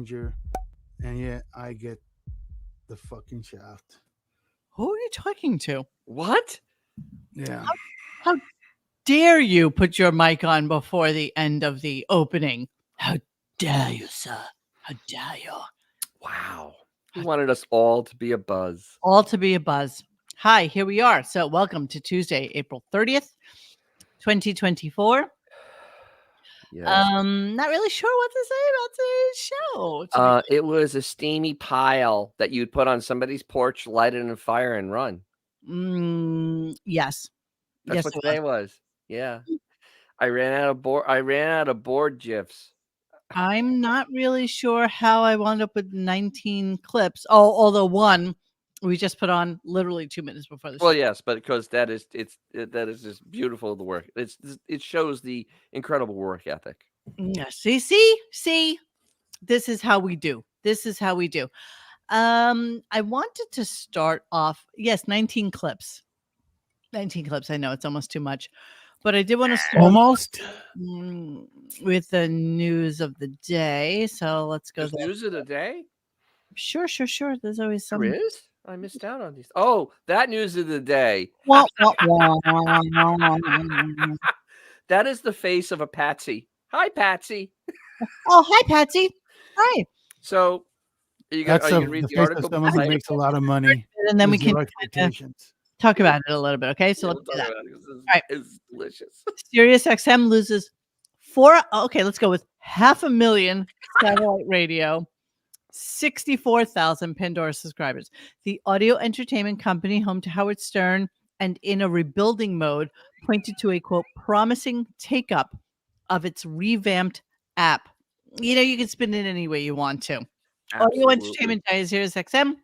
stranger, and yet I get the fucking shaft. Who are you talking to? What? Yeah. How dare you put your mic on before the end of the opening? How dare you, sir? How dare you? Wow. He wanted us all to be a buzz. All to be a buzz. Hi, here we are. So welcome to Tuesday, April 30th, 2024. Yes. Not really sure what to say about today's show. It was a steamy pile that you'd put on somebody's porch, light it on fire, and run. Yes. That's Yes, what it today was. Yeah. I ran out of board gifs. I'm not really sure how I wound up with 19 clips. Oh, although one we just put on literally 2 minutes before the show. Well, yes, but because that is just beautiful. The work it shows the incredible work ethic. Yeah, see. This is how we do. I wanted to start off. Yes, 19 clips. 19 clips. I know it's almost too much, but I did want to start Almost. with the news of the day. So let's go There's there. news of the day. Sure. There's always some. There is. I missed out on these. Oh, that news of the day. Wah, wah, wah. That is the face of a Patsy. Hi, Patsy. Oh, hi, Patsy. Hi. So, you That's can the read the face article. of someone who makes a lot of money. And then we with zero can expectations. talk about it a little bit. Okay, so Yeah, let's we'll do talk that. about it 'cause Right. It's delicious. Sirius XM loses let's go with 500,000 satellite radio, 64,000 Pandora subscribers. The audio entertainment company, home to Howard Stern and in a rebuilding mode, pointed to a quote promising take up of its revamped app. You can spin it any way you want to. Audio Absolutely. entertainment giant Sirius XM,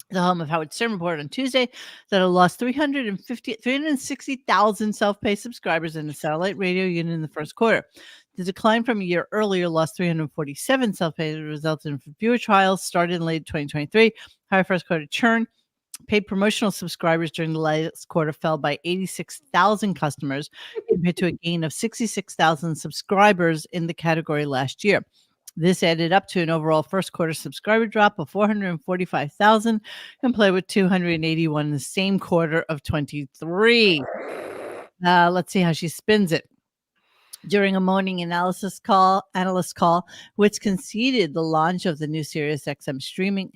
the home of Howard Stern, reported on Tuesday that it lost 360,000 self-pay subscribers in the satellite radio unit in the first quarter. The decline from a year earlier lost 347 self-pay resulted in fewer trials started in late 2023. Higher first quarter churn. Paid promotional subscribers during the last quarter fell by 86,000 customers compared to a gain of 66,000 subscribers in the category last year. This added up to an overall first quarter subscriber drop of 445,000 compared with 281 in the same quarter of 23. Let's see how she spins it. During a morning analyst call, which conceded the launch of the new SiriusXM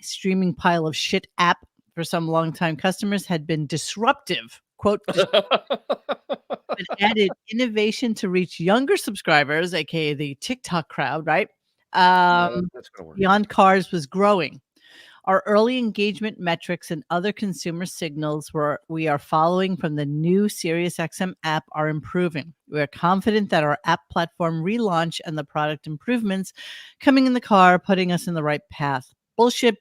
streaming pile of shit app for some longtime customers had been disruptive. Quote, but added innovation to reach younger subscribers, aka the TikTok crowd, right? That's gonna work. Beyond Cars was growing. Our early engagement metrics and other consumer signals we are following from the new SiriusXM app are improving. We are confident that our app platform relaunch and the product improvements coming in the car are putting us in the right path. Bullshit.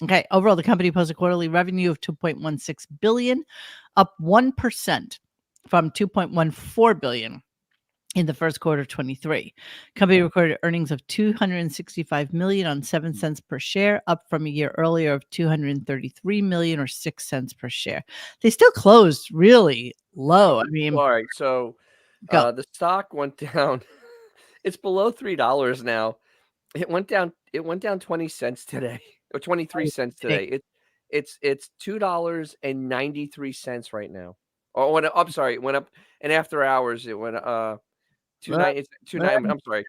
Okay, overall, the company posted quarterly revenue of $2.16 billion, up 1% from $2.14 billion in the first quarter of 23. Company recorded earnings of $265 million on 7 cents per share, up from a year earlier of $233 million or 6 cents per share. They still closed really low. I mean, all right. So, the stock went down. It's below $3 now. It went down 20 cents today, or 23 cents today. It's $2.93 right now. Oh, it went up. I'm sorry, it went up, and after hours it went I'm sorry,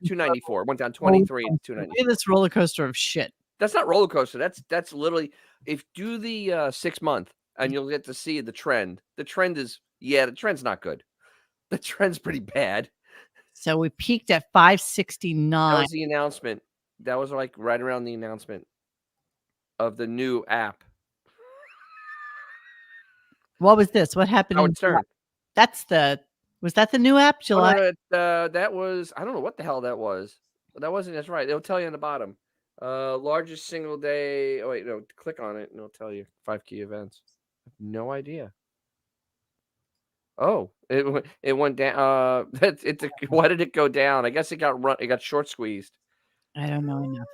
294. It went down 23 and 294. This roller coaster of shit. That's not roller coaster. That's literally, if do the 6 month and you'll get to see the trend. The trend's not good. The trend's pretty bad. So we peaked at 569. That was the announcement. That was like right around the announcement of the new app. What was this? What happened? Howard Stern. Was that the new app? July? That was, I don't know what the hell that was. But that wasn't, that's right. It'll tell you on the bottom. Largest single day. Oh, wait, no, click on it and it'll tell you 5 key events. I have no idea. Oh, it went down. Why did it go down? I guess it got short squeezed. I don't know enough.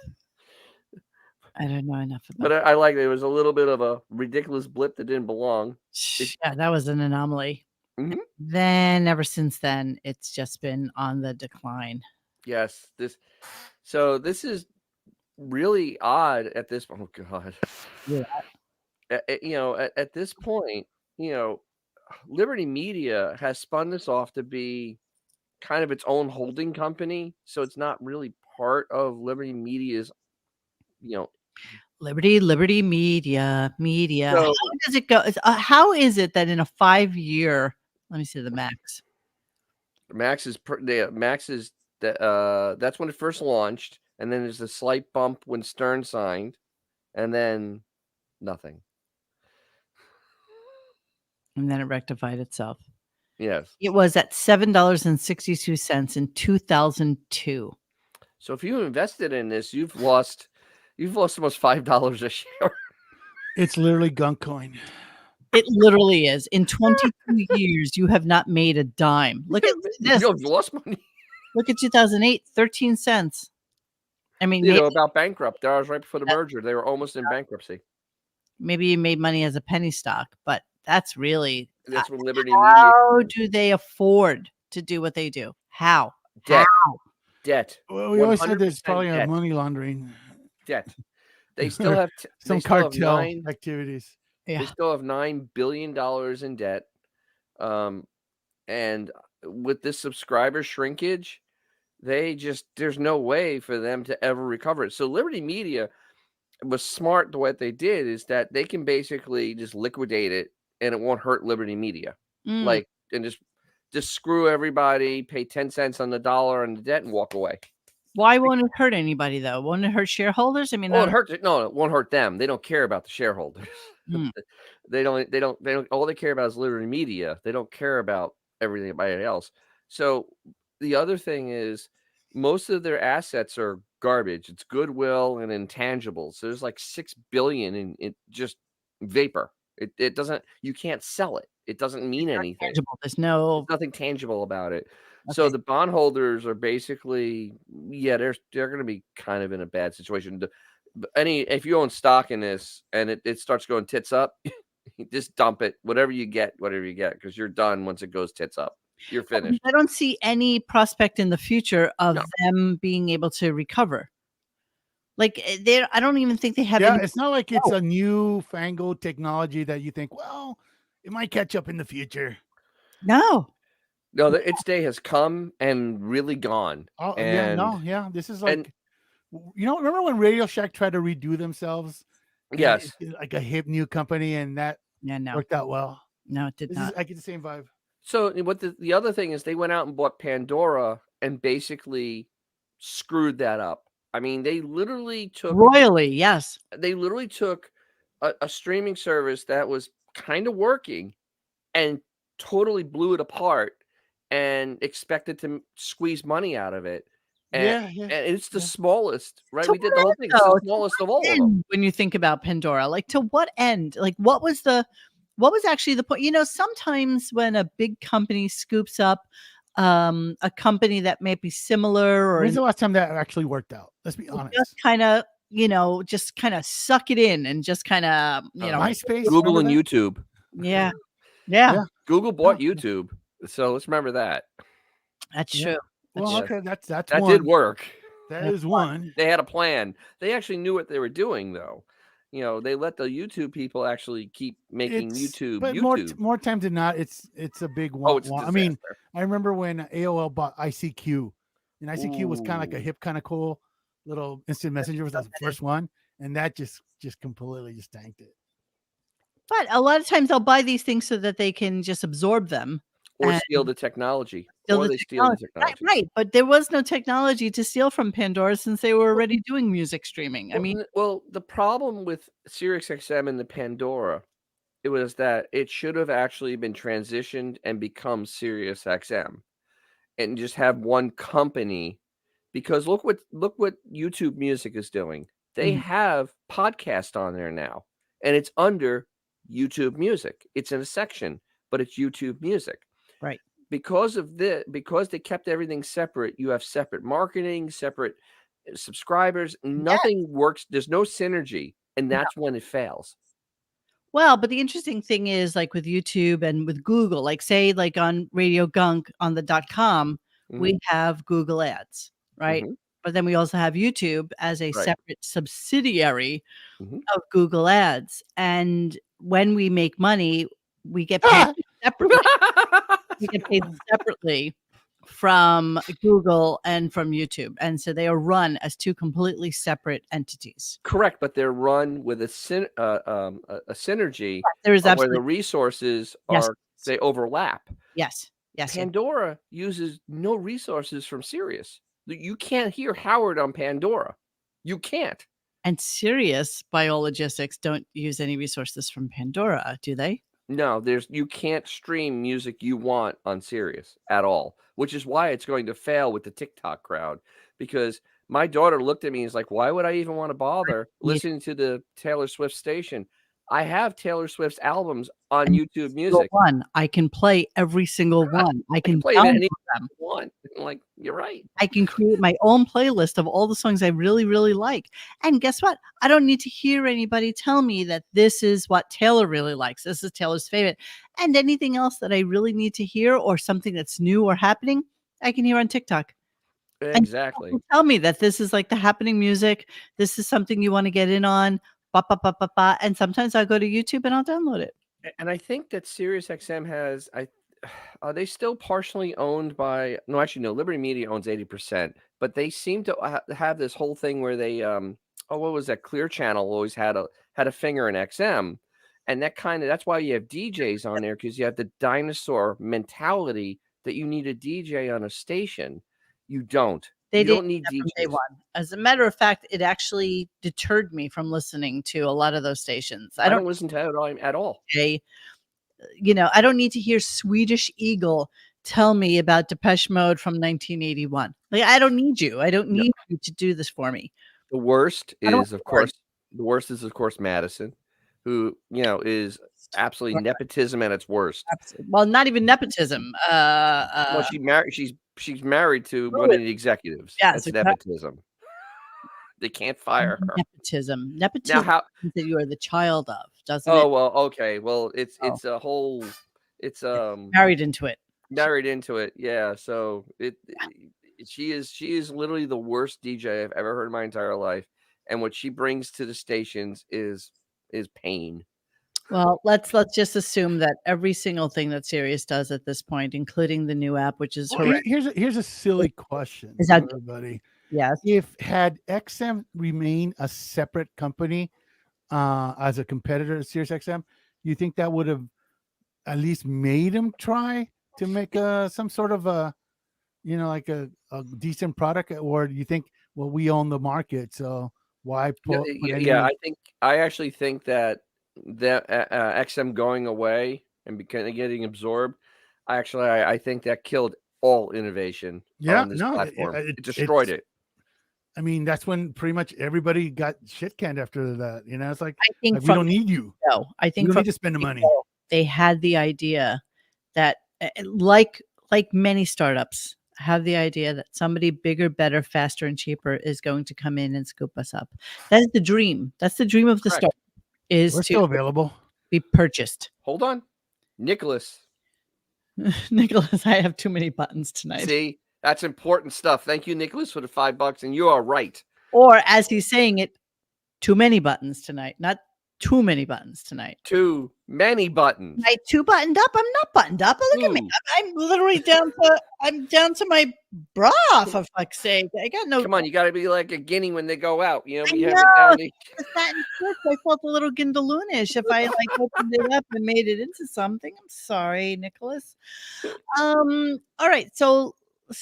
But I like it. It was a little bit of a ridiculous blip that didn't belong. Yeah, that was an anomaly. Mm-hmm. Then ever since then, it's just been on the decline. Yes, so this is really odd at this. Oh God, Yeah. at this point, you know, Liberty Media has spun this off to be kind of its own holding company, so it's not really part of Liberty Media's, you know. Liberty Media. How So does it go? How is it that in a 5-year, let me see the max. Max is that's when it first launched, and then there's a slight bump when Stern signed, and then nothing. And then it rectified itself. Yes. It was at $7.62 in 2002. So if you invested in this, you've lost almost $5 a share. It's literally Gunk coin. It literally is. In 22 years, you have not made a dime. Look at this. You've lost money. Look at 2008, 13 cents. I mean, maybe, About bankrupt. That was right before the merger. They were almost in bankruptcy. maybe you made money as a penny stock, but that's really That's when Liberty Media. how do they afford to do what they do? How? Debt. How? Debt. Well, we always said there's 100% probably a debt. money laundering. Debt. They still have Some cartel activities. They Yeah. still have $9 billion in debt. And with this subscriber shrinkage, there's no way for them to ever recover it. So Liberty Media was smart. What they did is that they can basically just liquidate it and it won't hurt Liberty Media. Mm. And just screw everybody, pay 10 cents on the dollar on the debt and walk away. Why won't it hurt anybody though? Won't it hurt shareholders? I mean, Well, it won't hurt them. They don't care about the shareholders. Mm. They don't all they care about is Liberty Media. They don't care about everybody else. So the other thing is most of their assets are garbage. It's goodwill and intangibles. So there's like $6 billion in just vapor. It doesn't, you can't sell it. It doesn't mean anything. tangible. There's nothing tangible about it. Okay. So the bondholders are basically, they're going to be kind of in a bad situation. If you own stock in this and it starts going tits up, just dump it. Whatever you get, because you're done once it goes tits up. You're finished. I don't see any prospect in the future of them being able to recover. Like I don't even think they have. Yeah, it's not like it's a newfangled technology that you think, well, it might catch up in the future. No, its day has come and really gone. Oh, and this is like, remember when Radio Shack tried to redo themselves? Yes, like a hip new company, and that worked out well. No, it did not. I get the same vibe. So what the other thing is, they went out and bought Pandora and basically screwed that up. I mean, they literally took royally. Yes, they literally took a streaming service that was kind of working and totally blew it apart and expected to squeeze money out of it. And it's the smallest, right? We did the whole thing. It's the smallest of all of them. When you think about Pandora, like to what end? Like what was actually the point? Sometimes when a big company scoops up a company that may be similar, or when's the last time that actually worked out? Let's be honest. Just kind of, just kind of suck it in and just kind of, MySpace, Google and YouTube. Yeah. Google bought YouTube, so let's remember that. That's true. Well, okay, that did work. That is one. They had a plan. They actually knew what they were doing, though. They let the YouTube people actually keep making YouTube. But more times than not, it's a big one. It's a disaster. I mean, I remember when AOL bought ICQ, and ICQ was kind of like a hip, kind of cool little instant messenger. Was the first one, and that just completely just tanked it. But a lot of times they'll buy these things so that they can just absorb them. Or steal the technology. Steal the technology. Right. But there was no technology to steal from Pandora since they were already doing music streaming. The problem with SiriusXM and the Pandora, it was that it should have actually been transitioned and become SiriusXM and just have one company, because look what YouTube Music is doing. They have podcast on there now, and it's under YouTube Music. It's in a section, but it's YouTube Music. Right. Because they kept everything separate, you have separate marketing, separate subscribers. Nothing works. There's no synergy, and that's when it fails. Well, but the interesting thing is, like with YouTube and with Google, like say like on RadioGunk on the .com, we have Google ads, right? Mhm. But then we also have YouTube as a Right. separate subsidiary Mhm. of Google Ads. And when we make money, we get paid separately. We get paid separately from Google and from YouTube. And so they are run as two completely separate entities. Correct, but they're run with a synergy There is where absolutely the resources yes. they overlap. Yes. Yes. Yes. Pandora uses no resources from Sirius. You can't hear Howard on Pandora. You can't. And Sirius Biologistics don't use any resources from Pandora, do they? No, you can't stream music you want on Sirius at all, which is why it's going to fail with the TikTok crowd. Because my daughter looked at me and is like, "Why would I even want to bother Yeah. listening to the Taylor Swift station? I have Taylor Swift's albums on And YouTube single Music. one. I can play every single one. I I can can play download any them. one." I'm like, you're right. I can create my own playlist of all the songs I really, really like. And guess what? I don't need to hear anybody tell me that this is what Taylor really likes. This is Taylor's favorite. And anything else that I really need to hear or something that's new or happening, I can hear on TikTok. And Exactly. people tell me that this is like the happening music. This is something you want to get in on. Ba, ba, ba, ba, ba. And sometimes I'll go to YouTube and I'll download it. And I think that SiriusXM has are they still partially owned by no, actually, no, Liberty Media owns 80%, but they seem to have this whole thing where they, what was that? Clear Channel always had a finger in XM, and that's why you have DJs on there because you have the dinosaur mentality that you need a DJ on a station. You don't. They You did don't need that from day DJs. one. As a matter of fact, it actually deterred me from listening to a lot of those stations. I don't listen to it at all. I don't need to hear Swedish Eagle tell me about Depeche Mode from 1981. Like, I don't need you. I don't No. need you to do this for me. The worst I don't is, of course, Madison, who, is absolutely nepotism at its worst. Well, not even nepotism. Well, she's married to one Really? of the executives. Yeah, That's so nepotism. They can't fire her. Nepotism. Now Nepotism means that you are the child of, doesn't oh, it? well, okay. Well, it's Oh. a whole Married into it. married into it. Yeah, so she is literally the worst DJ I've ever heard in my entire life. And what she brings to the stations is pain. Well, let's just assume that every single thing that Sirius does at this point, including the new app, which is Well, horrendous. here's a silly question Is for that- everybody. Yes. If had XM remained a separate company as a competitor to SiriusXM, you think that would have at least made them try to make some sort of a decent product, or do you think, well, we own the market, so why put any? Yeah, I actually think that XM going away and getting absorbed, I think that killed all innovation on this platform. It destroyed it. I mean, that's when pretty much everybody got shit canned after that. It's like, I think we don't need you. No, I think We don't from need to spend the money. they had the idea that, like many startups, have the idea that somebody bigger, better, faster, and cheaper is going to come in and scoop us up. That is the dream. That's the dream of the Correct. startup, is We're to still available. be purchased. Hold on. Nicholas. Nicholas, I have too many buttons tonight. See, that's important stuff. Thank you, Nicholas, for the $5, and you are right. Or as he's saying it, too many buttons tonight, not too many buttons tonight. Too many buttons. I too buttoned up. I'm not buttoned up. Look at me. I'm literally down to my bra, for fuck's sake. I got no. Come on, you got to be like a guinea when they go out. You I have it know. down to- It's that in church, I felt a little gindaloonish if I opened it up and made it into something. I'm sorry, Nicholas. All right. So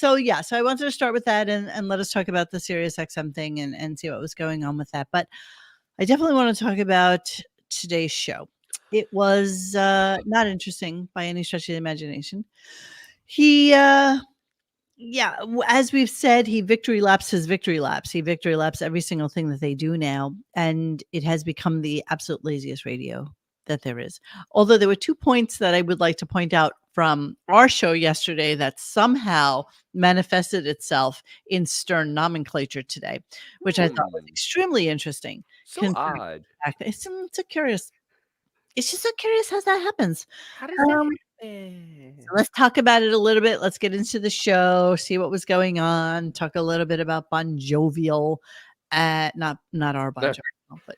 I wanted to start with that and let us talk about the SiriusXM thing and see what was going on with that. But I definitely want to talk about today's show. It was not interesting by any stretch of the imagination. He as we've said, he victory laps his victory laps. He victory laps every single thing that they do now, and it has become the absolute laziest radio that there is. Although there were 2 points that I would like to point out from our show yesterday that somehow manifested itself in stern nomenclature today, which I thought was extremely interesting. So odd. It's just so curious how that happens. How does that happen? So let's talk about it a little bit. Let's get into the show, see what was going on, talk a little bit about Bon Jovial, not our Bon Jovial, but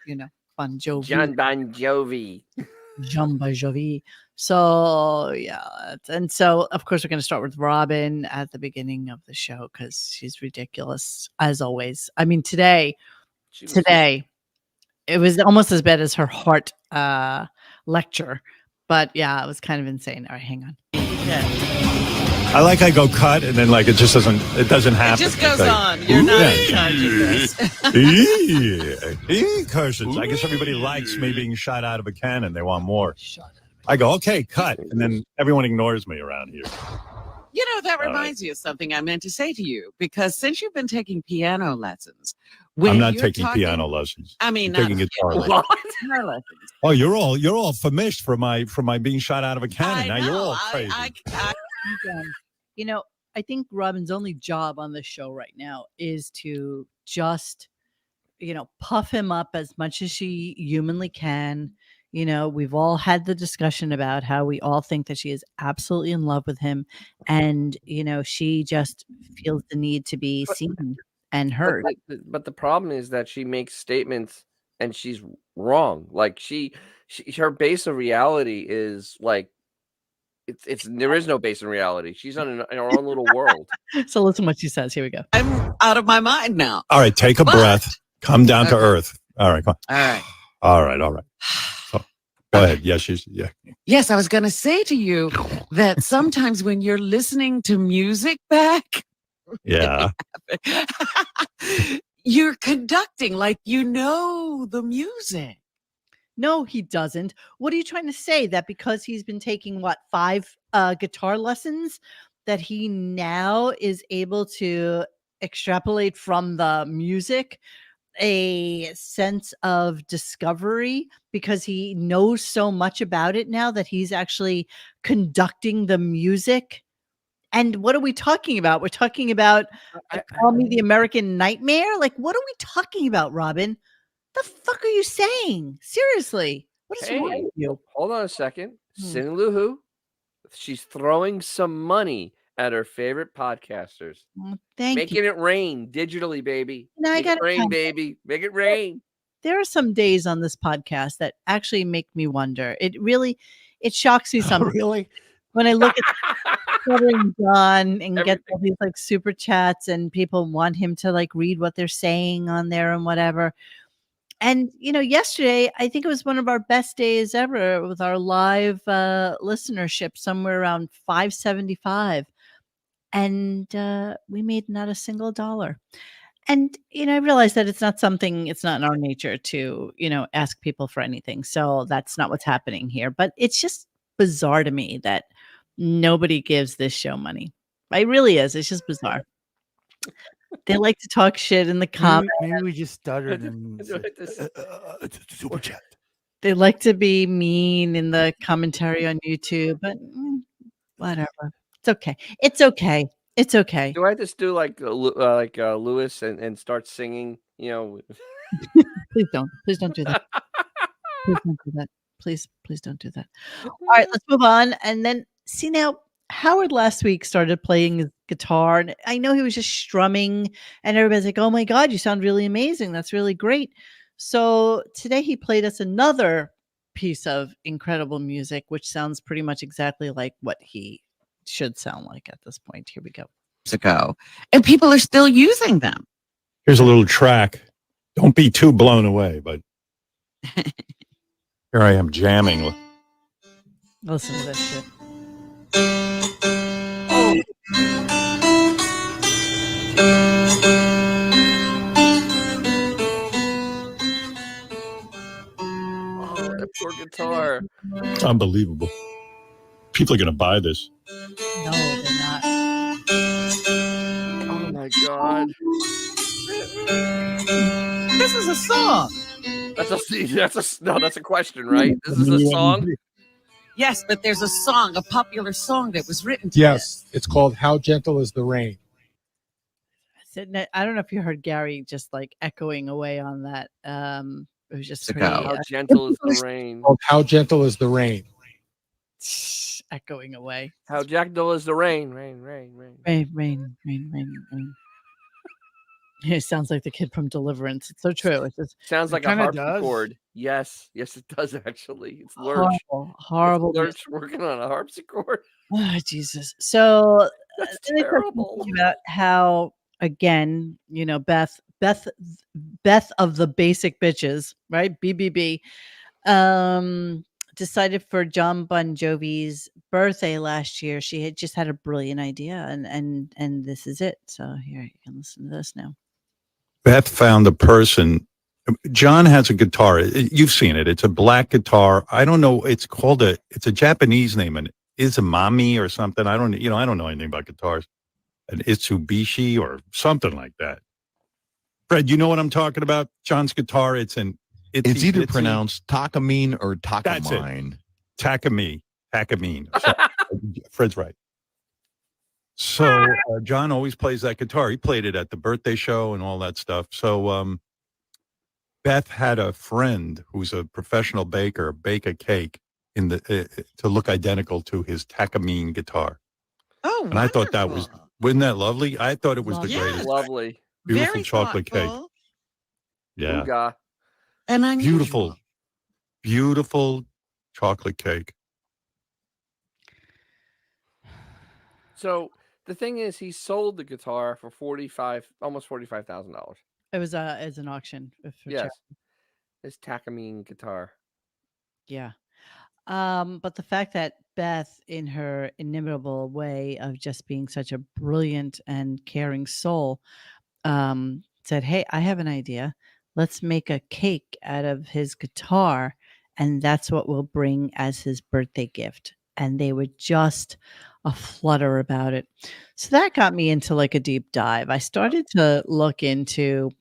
Bon Jovi. John Bon Jovi. Jean Bon Jovi. So yeah, and so of course we're going to start with Robin at the beginning of the show because she's ridiculous as always. I mean today it was almost as bad as her heart lecture, but yeah, it was kind of insane. All right, hang on. I like how I go cut and then like it doesn't happen. It just goes on. You're not in charge of this. Curses. I guess everybody likes me being shot out of a cannon. They want more. Shut up. I go, okay, cut. And then everyone ignores me around here. You know, that reminds me of something I meant to say to you, because since you've been taking piano lessons, I'm not taking piano lessons. I mean, I'm taking guitar lessons. Guitar lessons. Oh, you're all famished for my being shot out of a cannon. Now you're all crazy. I think Robin's only job on this show right now is to just, puff him up as much as she humanly can. We've all had the discussion about how we all think that she is absolutely in love with him. And, she just feels the need to be seen and heard. But the problem is that she makes statements and she's wrong. Like her base of reality is like, there is no base in reality. She's in her own little world. So listen what she says. Here we go. I'm out of my mind now. All right, take a breath. Come down to earth. All right, come on. All right. All right. So, go ahead. Yes, Yes, I was going to say to you that sometimes when you're listening to music back, yeah, you're conducting like the music. No, he doesn't. What are you trying to say? That because he's been taking 5 guitar lessons, that he now is able to extrapolate from the music a sense of discovery because he knows so much about it now that he's actually conducting the music? And what are we talking about? We're talking about Call Me the American Nightmare? Like, what are we talking about, Robin? The fuck are you saying? Seriously, what is wrong with you? Hold on a second. Sin Luhu, she's throwing some money at her favorite podcasters. Making it rain digitally, baby. Make it rain, baby. Make it rain. There are some days on this podcast that actually make me wonder. It shocks me sometimes. Really? When I look at Stuttering John and get all these super chats and people want him to read what they're saying on there and whatever. And, yesterday, I think it was one of our best days ever with our live listenership, somewhere around 575. And we made not a single dollar. And, I realized that it's not in our nature to, ask people for anything. So that's not what's happening here. But it's just bizarre to me that nobody gives this show money. It really is. It's just bizarre. They like to talk shit in the comments. Maybe we just stuttered and super chat. They like to be mean in the commentary on YouTube, but whatever. It's okay. It's okay. It's okay. Do I just do like Lewis and start singing? Please don't. Please don't do that. Please don't do that. Please don't do that. All right, let's move on. And then see now. Howard last week started playing his guitar, and I know he was just strumming, and everybody's like, "Oh my God, you sound really amazing! That's really great." So today he played us another piece of incredible music, which sounds pretty much exactly like what he should sound like at this point. Here we go. Ago, and people are still using them. Here's a little track. Don't be too blown away, but here I am jamming. Listen to this shit. That poor guitar. It's unbelievable. People are going to buy this. No, they're not. Oh my God. This is a song. That's a question, right? This is a song. Yes, but there's a popular song that was written. Yes, it's called "How Gentle Is the Rain." I don't know if you heard Gary just echoing away on that. It was just It's pretty, How gentle is the rain. Called "How Gentle Is the Rain." Echoing away. How gentle is the rain? Rain, rain, rain. Rain, rain, rain, rain, rain. It sounds like the kid from Deliverance. It's so true. It's just Sounds It like a kinda does. harpsichord. Yes, it does actually. It's Lurch. horrible, horrible. It's Lurch working on a harpsichord. Oh, Jesus. So That's then I started terrible. thinking about how, again, Beth of the basic bitches, right? BBB, decided for John Bon Jovi's birthday last year. She had just had a brilliant idea, and this is it. So here you can listen to this now. Beth found a person. John has a guitar. You've seen it. It's a black guitar. I don't know. It's a Japanese name, and Izumami or something. I don't know anything about guitars. An Itsubishi or something like that. Fred, you know what I'm talking about? John's guitar. It's It's either Itsy. pronounced Takamine or That's it. Takamine. Takamine. So, Fred's right. So John always plays that guitar. He played it at the birthday show and all that stuff. So Beth had a friend who's a professional baker bake a cake to look identical to his Takamine guitar. Oh, And I thought that was, wonderful. wasn't that lovely? I thought it was the Lovely. greatest. Lovely. Beautiful Very chocolate cake. thoughtful Yeah. Ooga. and unusual. Beautiful. Beautiful chocolate cake. So the thing is, he sold the guitar for almost $45,000. It was as an auction. For Yes, charity. his Takamine guitar. Yeah. But the fact that Beth, in her inimitable way of just being such a brilliant and caring soul, said, "Hey, I have an idea. Let's make a cake out of his guitar, and that's what we'll bring as his birthday gift." And they were just a flutter about it. So that got me into like a deep dive. I started to look into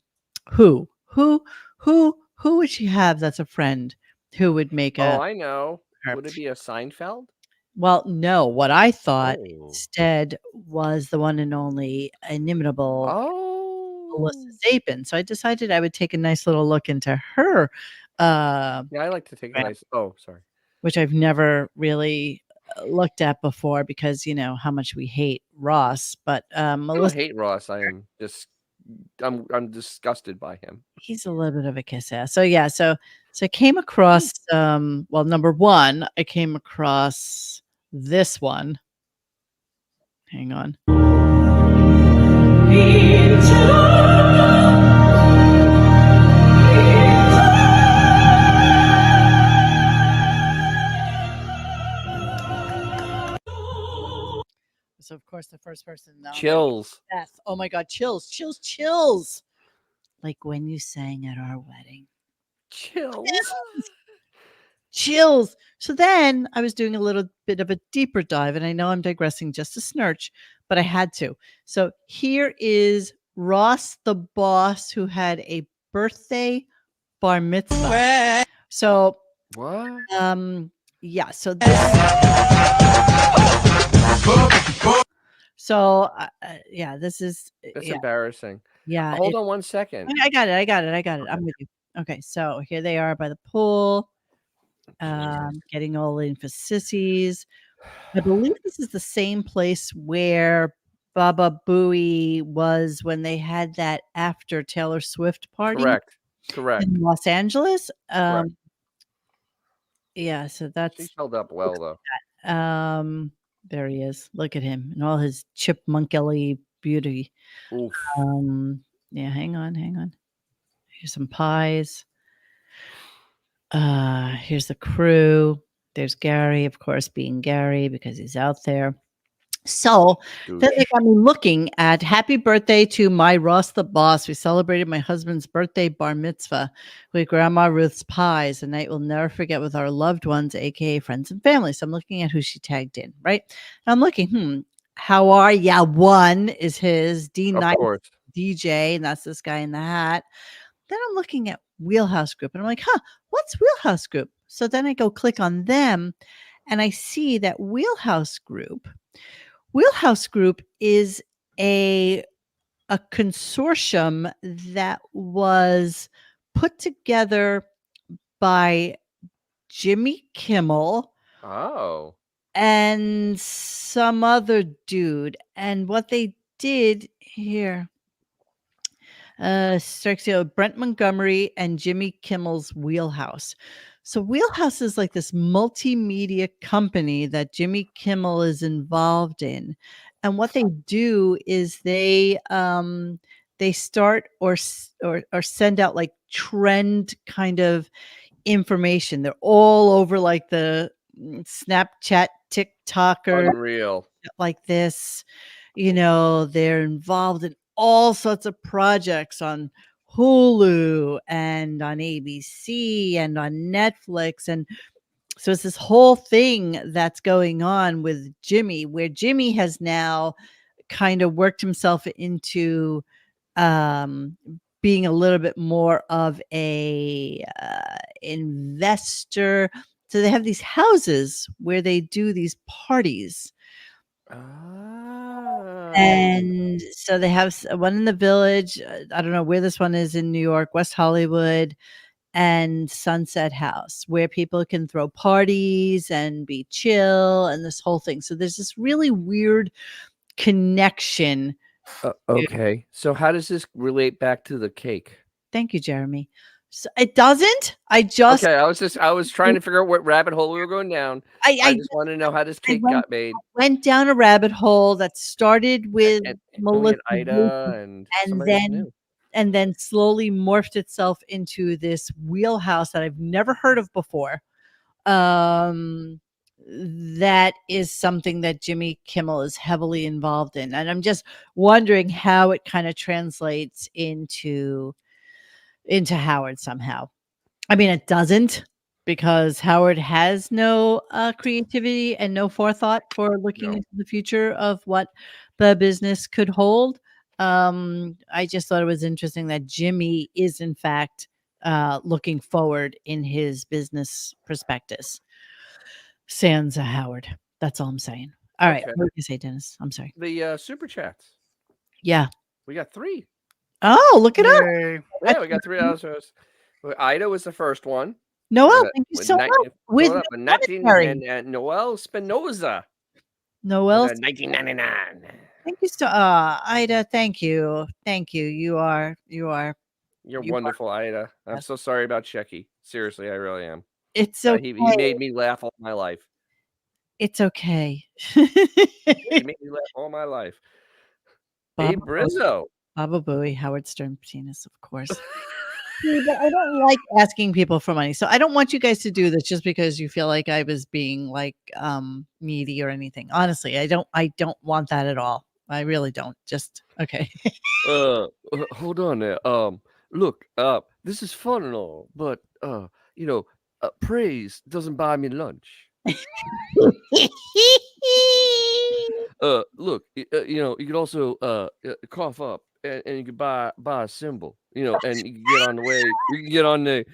who would she have that's a friend who would make Oh, a I know. her. Would it be a Seinfeld? Well, no, what I thought Oh. instead was the one and only inimitable Alyssa Oh. Zapin. So I decided I would take a nice little look into her, Yeah, I like to take a Right. nice. Oh, sorry. which I've never really looked at before because you know how much we hate Ross. But I don't Melissa, hate Ross. I'm disgusted by him. he's a little bit of a kiss ass. So yeah, so I came across well, number one, I came across this one. Hang on. So of course the first person Chills. Beth. Oh my god, chills. Like when you sang at our wedding. Chills. Chills. So then I was doing a little bit of a deeper dive, and I know I'm digressing just a snurch, but I had to. So here is Ross the boss who had a birthday bar mitzvah. So What? yeah, so this yeah, this is That's yeah, embarrassing. yeah. Hold on one second. I got it. Okay. I'm with you. Okay, so here they are by the pool, Jesus. getting all in for sissies. I believe this is the same place where Baba Booey was when they had that after Taylor Swift party Correct. in Los Angeles. Correct. Yeah, so She that's held up well though. there he is. Look at him and all his chipmunkily beauty. Oof. Yeah, hang on. Here's some pies. Here's the crew. There's Gary, of course, being Gary because he's out there. So then they got me looking at happy birthday to my Ross the boss. We celebrated my husband's birthday bar mitzvah with Grandma Ruth's pies, a night we'll never forget with our loved ones, aka friends and family. So I'm looking at who she tagged in, right? And I'm looking, how are ya? One is his D Of Nice course. DJ, and that's this guy in the hat. Then I'm looking at Wheelhouse Group and I'm like, what's Wheelhouse Group? So then I go click on them and I see that Wheelhouse Group is a consortium that was put together by Jimmy Kimmel, Oh. and some other dude. And what they did here, Brent Montgomery and Jimmy Kimmel's Wheelhouse. So Wheelhouse is like this multimedia company that Jimmy Kimmel is involved in. And what they do is they start or send out like trend kind of information. They're all over like the Snapchat, TikToker, Unreal. like this. They're involved in all sorts of projects on Hulu and on ABC and on Netflix. And so it's this whole thing that's going on with Jimmy, where Jimmy has now kind of worked himself into being a little bit more of a investor. So they have these houses where they do these parties. Ah. And so they have one in the Village. I don't know where this one is in New York, West Hollywood, and Sunset House, where people can throw parties and be chill and this whole thing. So there's this really weird connection. Okay. So how does this relate back to the cake? Thank you, Jeremy. So it doesn't. I just Okay, I was trying to figure out what rabbit hole we were going down. I just want to know how this cake got made. went down a rabbit hole that started with And we Melissa had Ida and somebody else new. and then slowly morphed itself into this wheelhouse that I've never heard of before. That is something that Jimmy Kimmel is heavily involved in. And I'm just wondering how it kind of translates into Howard somehow. I mean, it doesn't, because Howard has no creativity and no forethought for looking into the future of what the business could hold. I just thought it was interesting that Jimmy is, in fact, looking forward in his business prospectus. Sans Howard. That's all I'm saying. All right. Okay. What did you say, Dennis? I'm sorry. The super chats. Yeah. We got 3. Oh, look it up. Yay. Yeah, we got 3 answers. Ida was the first one. Noel, thank you so much. With no 19 monetary. and Noel Spinoza. Noel, 1999. thank you so Ida, thank you. Thank you. You are You're You wonderful, Ida. I'm Yes. so sorry about Checky. Seriously, I really am. it's okay. He made me laugh all my life. It's okay. He made me laugh all my life. Hey, Baba Brizzo. Baba Booey, Howard Stern penis, of course. See, but I don't like asking people for money. So I don't want you guys to do this just because you feel like I was being like needy or anything. Honestly, I don't want that at all. I really don't. Just okay. Hold on there. Look, this is fun and all, but praise doesn't buy me lunch. Look, you could also cough up and you could buy a symbol, and you can get on the way. You can get on the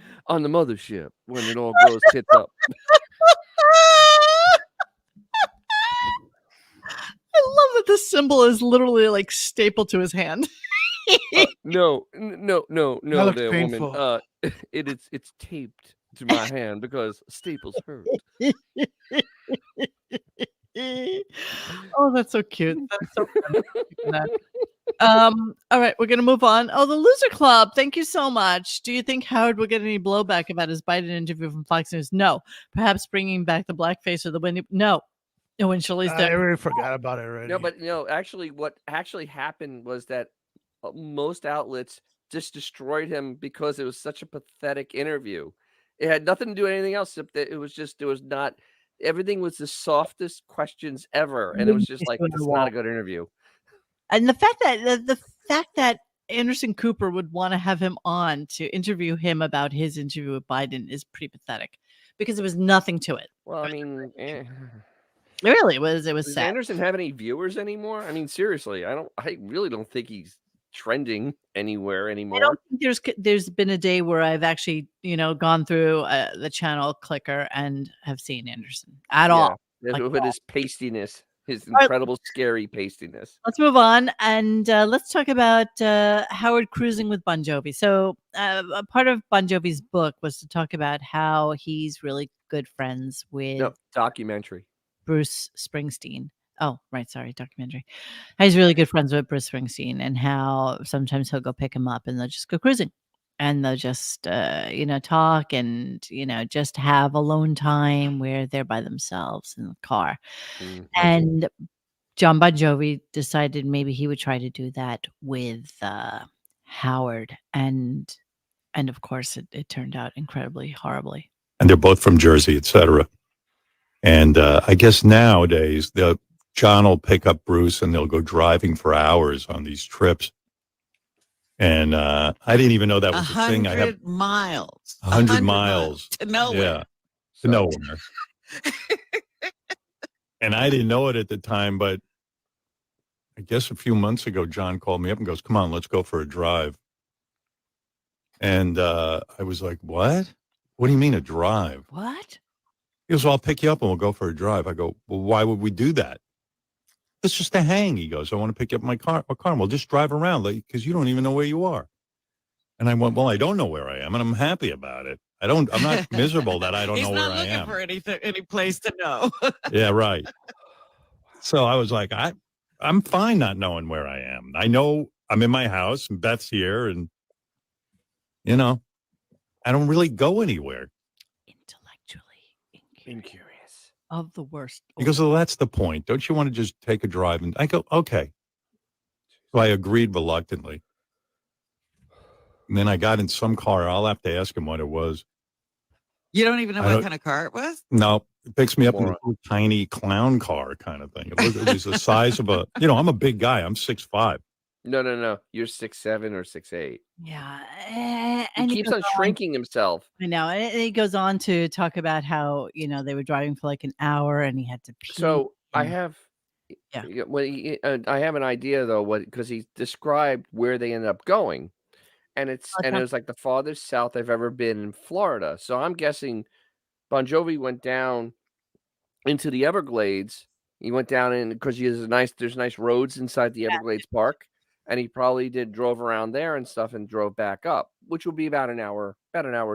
mothership when it all goes tits up. I love that the symbol is literally like stapled to his hand. No, looks there, painful. woman. It's taped to my hand because staples hurt. Oh, that's so cute. That's so funny. All right, we're gonna move on. Oh, the Loser Club. Thank you so much. Do you think Howard will get any blowback about his Biden interview from Fox News? No. Perhaps bringing back the blackface or the windy? No. No, when Shirley's I there. already forgot about it already. No, but actually, what actually happened was that most outlets just destroyed him because it was such a pathetic interview. It had nothing to do with anything else. It was not. Everything was the softest questions ever, and it was just like, it's not a good interview. And the fact that Anderson Cooper would want to have him on to interview him about his interview with Biden is pretty pathetic, because there was nothing to it. Well, I mean, It really was. It was does sad. Anderson have any viewers anymore? I mean, seriously, I really don't think he's trending anywhere anymore. I don't think there's been a day where I've actually gone through the channel clicker and have seen Anderson at all. With his pastiness, his incredible scary pastiness. Let's move on and let's talk about Howard cruising with Bon Jovi. So a part of Bon Jovi's book was to talk about how he's really good friends with. No, documentary. Bruce Springsteen. Oh, right. Sorry, documentary. He's really good friends with Bruce Springsteen, and how sometimes he'll go pick him up and they'll just go cruising, and they'll just, talk and, just have alone time where they're by themselves in the car. Mhm. And John Bon Jovi decided maybe he would try to do that with Howard. And of course, it turned out incredibly horribly. And they're both from Jersey, etc. And I guess nowadays, John will pick up Bruce and they'll go driving for hours on these trips. And I didn't even know that was a thing. I have 100 miles. 100 miles to nowhere. Yeah, to nowhere. And I didn't know it at the time, but I guess a few months ago, John called me up and goes, "Come on, let's go for a drive." And I was like, "What? What do you mean a drive?" What? He goes, "Well, I'll pick you up and we'll go for a drive." I go, "Well, why would we do that?" "It's just a hang." He goes, "I want to pick up my car. We'll just drive around because you don't even know where you are." And I went, "Well, I don't know where I am, and I'm happy about it. I'm not miserable that I don't know where I am." He's not looking for any place to know. Yeah, right. So I was like, I'm fine not knowing where I am. I know I'm in my house and Beth's here, and I don't really go anywhere. Intellectually Incurious. of the worst. He goes, "Well, that's the point. Don't you want to just take a drive?" And I go, "Okay." So I agreed reluctantly. And then I got in some car. I'll have to ask him what it was. You don't even know I what don't- kind of car it was? No, it picks me up in Moron. this little tiny clown car kind of thing. It was the size of I'm a big guy. I'm 6'5". No. You're 6'7" or 6'8". Yeah. He And keeps goes on shrinking himself. I know. And he goes on to talk about how, they were driving for like an hour and he had to pee. So I and- have, Yeah. I have an idea though. Because he described where they ended up going, and it was like the farthest south I've ever been in Florida. So I'm guessing Bon Jovi went down into the Everglades. He went down in because there's nice roads inside the Everglades Park, and he probably drove around there and stuff and drove back up, which would be about an hour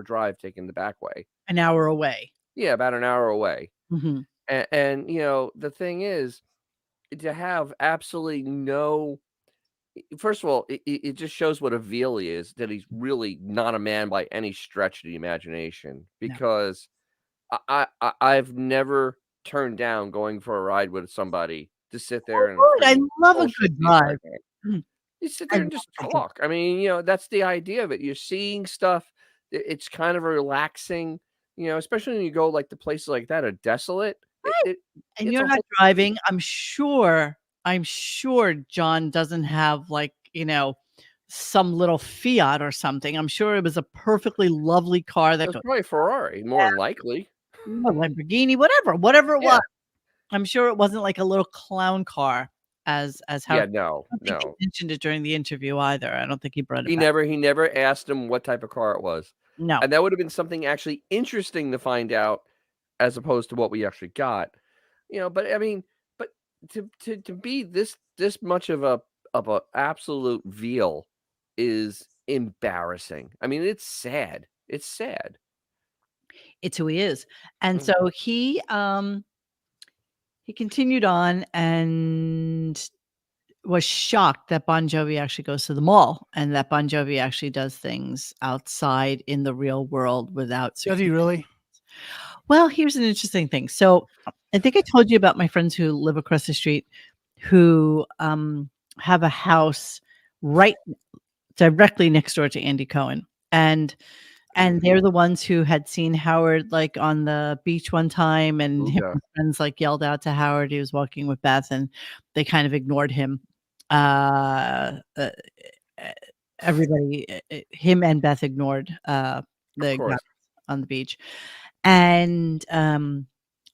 drive taking the back way. An hour away. Yeah, about an hour away. Mhm. And the thing is, to have absolutely no. First of all, it just shows what a veal he is, that he's really not a man by any stretch of the imagination. Because I've never turned down going for a ride with somebody to sit there and Good. I love a bullshit good the drive. entire time. Mm. You sit I there and love just a good- talk. I mean, that's the idea of it. You're seeing stuff. It's kind of relaxing, especially when you go like to places like that are desolate. And it's you're a not whole- driving. I'm sure John doesn't have like, some little Fiat or something. I'm sure it was a perfectly lovely car that It's probably a Ferrari, more than likely. a Lamborghini, whatever it Yeah. was. I'm sure it wasn't like a little clown car as Yeah, how I no. don't think he mentioned it during the interview either. I don't think he brought it He back. never asked him what type of car it was. No. And that would have been something actually interesting to find out as opposed to what we actually got. But I mean, but to be this much of a absolute veal is embarrassing. I mean, it's sad. It's sad. It's who he is. And Mm. so he continued on and was shocked that Bon Jovi actually goes to the mall and that Bon Jovi actually does things outside in the real world without Does he really? Well, here's an interesting thing. So I think I told you about my friends who live across the street who have a house right directly next door to Andy Cohen. And they're the ones who had seen Howard like on the beach one time, and him and his friends like yelled out to Howard. He was walking with Beth, and they kind of ignored him. Everybody, him and Beth ignored the guys on the beach, and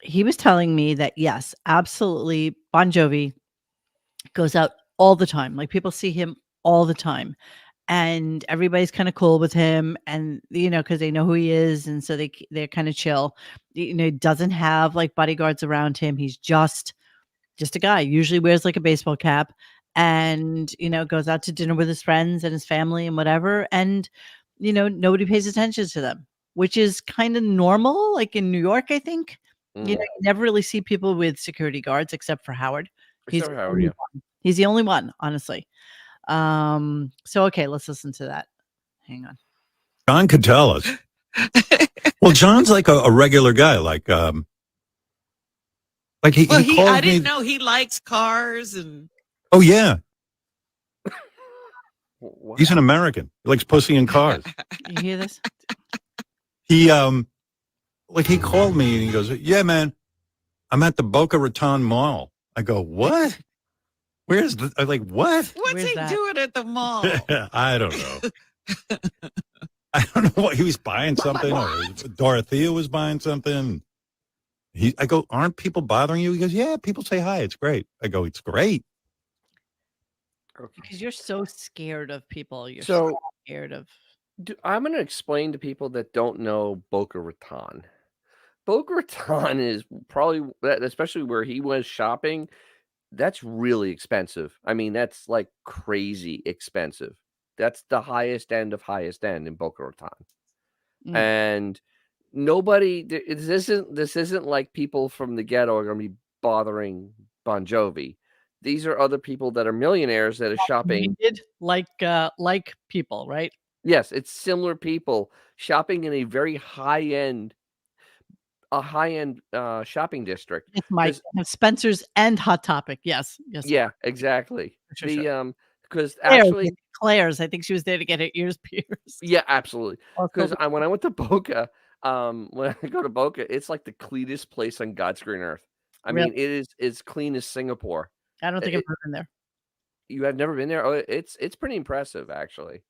he was telling me that yes, absolutely, Bon Jovi goes out all the time. Like people see him all the time. And everybody's kind of cool with him, and because they know who he is, and so they're kind of chill. He doesn't have like bodyguards around him. He's just a guy. Usually wears like a baseball cap, and goes out to dinner with his friends and his family and whatever. And nobody pays attention to them, which is kind of normal. Like in New York, I think You know, you never really see people with security guards except for Howard. He's Except for the Howard, only yeah. one. He's the only one, honestly. So okay, let's listen to that. Hang on. John could tell us. Well, John's like a regular guy, like he Well, calls I me. didn't know he likes cars and. Oh yeah, What? he's an American. He likes pussy and cars. You hear this? He he called me and he goes, "Yeah, man, I'm at the Boca Raton Mall." I go, "What? Where's the?" I'm like, "What?" What's Where's he that? doing at the mall? I don't know. I don't know what he was buying something, or Dorothea was buying something. I go, "Aren't people bothering you?" He goes, "Yeah, people say hi. It's great." I go, "It's great." Because you're so scared of people. You're So- so scared of. I'm going to explain to people that don't know Boca Raton. Boca Raton is probably, especially where he was shopping, that's really expensive. I mean, that's like crazy expensive. That's the highest end of highest end in Boca Raton. Mm. And nobody, this isn't like people from the ghetto are going to be bothering Bon Jovi. These are other people that are millionaires that are shopping. Like people, right? Yes, it's similar people shopping in a very high-end shopping district. It's Mike. 'Cause- Have Spencer's and Hot Topic. Yes. Yes. Yeah, exactly. Sure. Because Claire's, actually, Claire's. I think she was there to get her ears pierced. yeah, absolutely. Also, Because when I went to Boca, when I go to Boca, it's like the cleanest place on God's green earth. I Really? mean, it is as clean as Singapore. I don't think I've it- ever been there. You have never been there? Oh, it's pretty impressive, actually.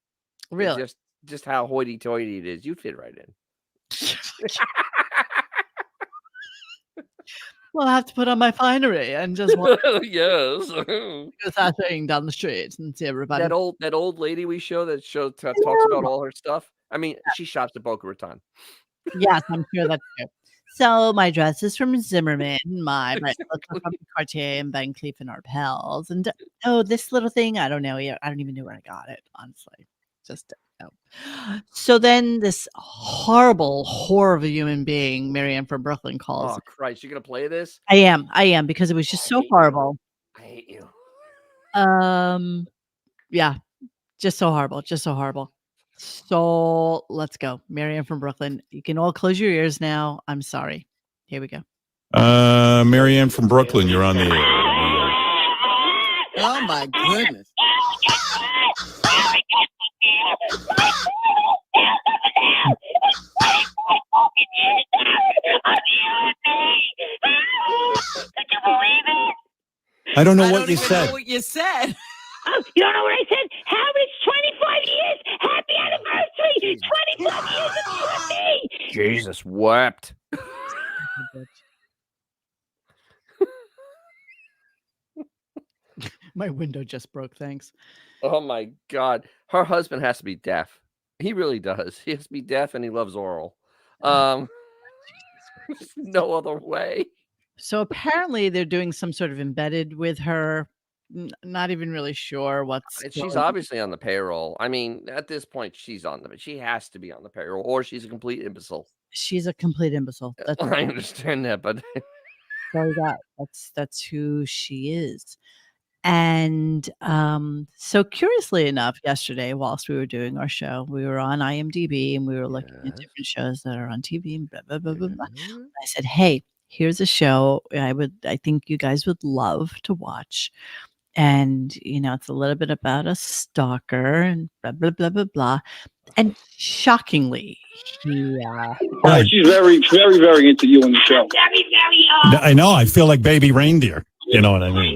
It's Really? just how hoity-toity it is. You'd fit right in. Well, I have to put on my finery and just walk Yes. down the street and see everybody. That old lady we show that talks about all her stuff. I mean, she shops at Boca Raton. Yes, I'm sure that's true. So my dress is from Zimmerman, my bracelets are from Cartier and Van Cleef and Arpels, and this little thing, I don't know. I don't even know where I got it, honestly. Just don't know. So then this horrible whore of a human being, Marianne from Brooklyn, calls. Oh Christ, you're gonna play this? I am because it was just so horrible. I hate you. Yeah, just so horrible, just so horrible. So let's go. Marianne from Brooklyn. You can all close your ears now. I'm sorry. Here we go. Marianne from Brooklyn, you're on the air. Oh my goodness. I don't know I what don't you even said. know what you said. Oh, you don't know what I said? Howard, it's 25 years. Happy anniversary. 25 years of me. Jesus wept. My window just broke. Thanks. Oh my God. Her husband has to be deaf. He really does. He has to be deaf and he loves oral. There's no other way. So apparently they're doing some sort of embedded with her. Not even really sure what's. And she's going on. obviously on the payroll. I mean, at this point, she has to be on the payroll, or she's a complete imbecile. She's a complete imbecile. That's I understand that, but so that's who she is. And so curiously enough, yesterday, whilst we were doing our show, we were on IMDb and we were looking at different shows that are on TV and blah blah blah blah blah. I said, "Hey, here's a show I think you guys would love to watch." And it's a little bit about a stalker and blah blah blah blah blah. And shockingly, he She's very, very, very into you on the show. Very, very I know. I feel like baby reindeer. You know what I mean?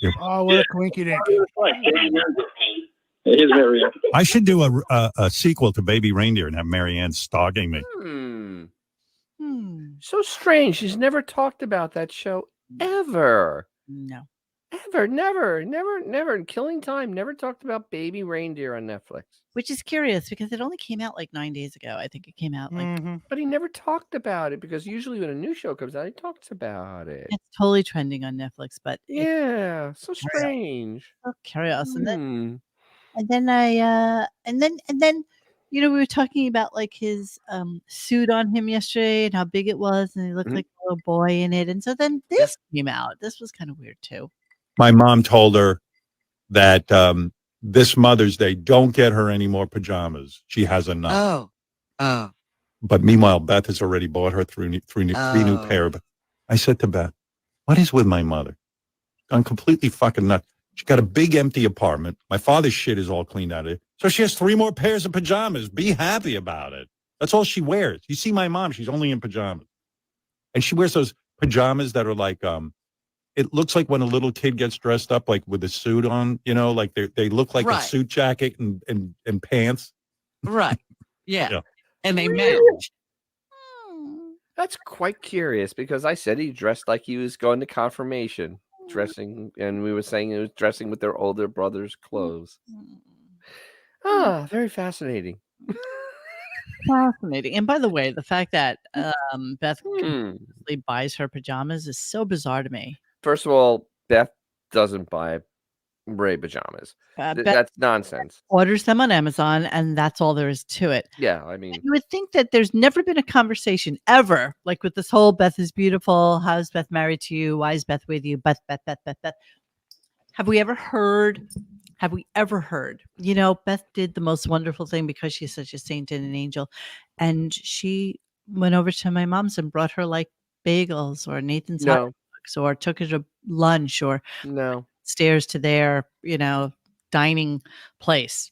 Yeah, Oh, what a quinky dink. it is very. I should do a sequel to Baby Reindeer and have Marianne stalking me. So strange. She's never talked about that show ever. No. Ever, never. In Killing Time, never talked about Baby Reindeer on Netflix. Which is curious because it only came out like 9 days ago. I think it came out like But he never talked about it because usually when a new show comes out, he talks about it. it's totally trending on Netflix, but it's Yeah, so strange. so curious. And then Hmm. and then I and then You know, we were talking about like his suit on him yesterday and how big it was, and he looked Mhm. like a little boy in it. And so then this came out. This was kind of weird too. My mom told her that this Mother's Day, don't get her any more pajamas. She has enough. Oh. But meanwhile, Beth has already bought her three new pair. But I said to Beth, what is with my mother? I'm completely fucking nuts. She's got a big empty apartment. My father's shit is all cleaned out of it. So she has 3 more pairs of pajamas. Be happy about it. That's all she wears. You see my mom, she's only in pajamas. And she wears those pajamas that are like, it looks like when a little kid gets dressed up, like with a suit on, you know, like they look like a Right. suit jacket and pants. Right. Yeah. Yeah. And they Really? match. That's quite curious because I said he dressed like he was going to confirmation, and we were saying he was dressing with their older brother's clothes. Ah, very fascinating. Fascinating. And by the way, the fact that Beth Hmm. completely buys her pajamas is so bizarre to me. First of all, Beth doesn't buy Ray pajamas. Beth That's nonsense. orders them on Amazon, and that's all there is to it. Yeah, I mean, You would think that there's never been a conversation ever, like with this whole Beth is beautiful. How's Beth married to you? Why is Beth with you? Beth. Have we ever heard? You know, Beth did the most wonderful thing because she's such a saint and an angel. And she went over to my mom's and brought her like bagels or Nathan's hot no, dogs or took her to lunch or no. stairs to their, dining place.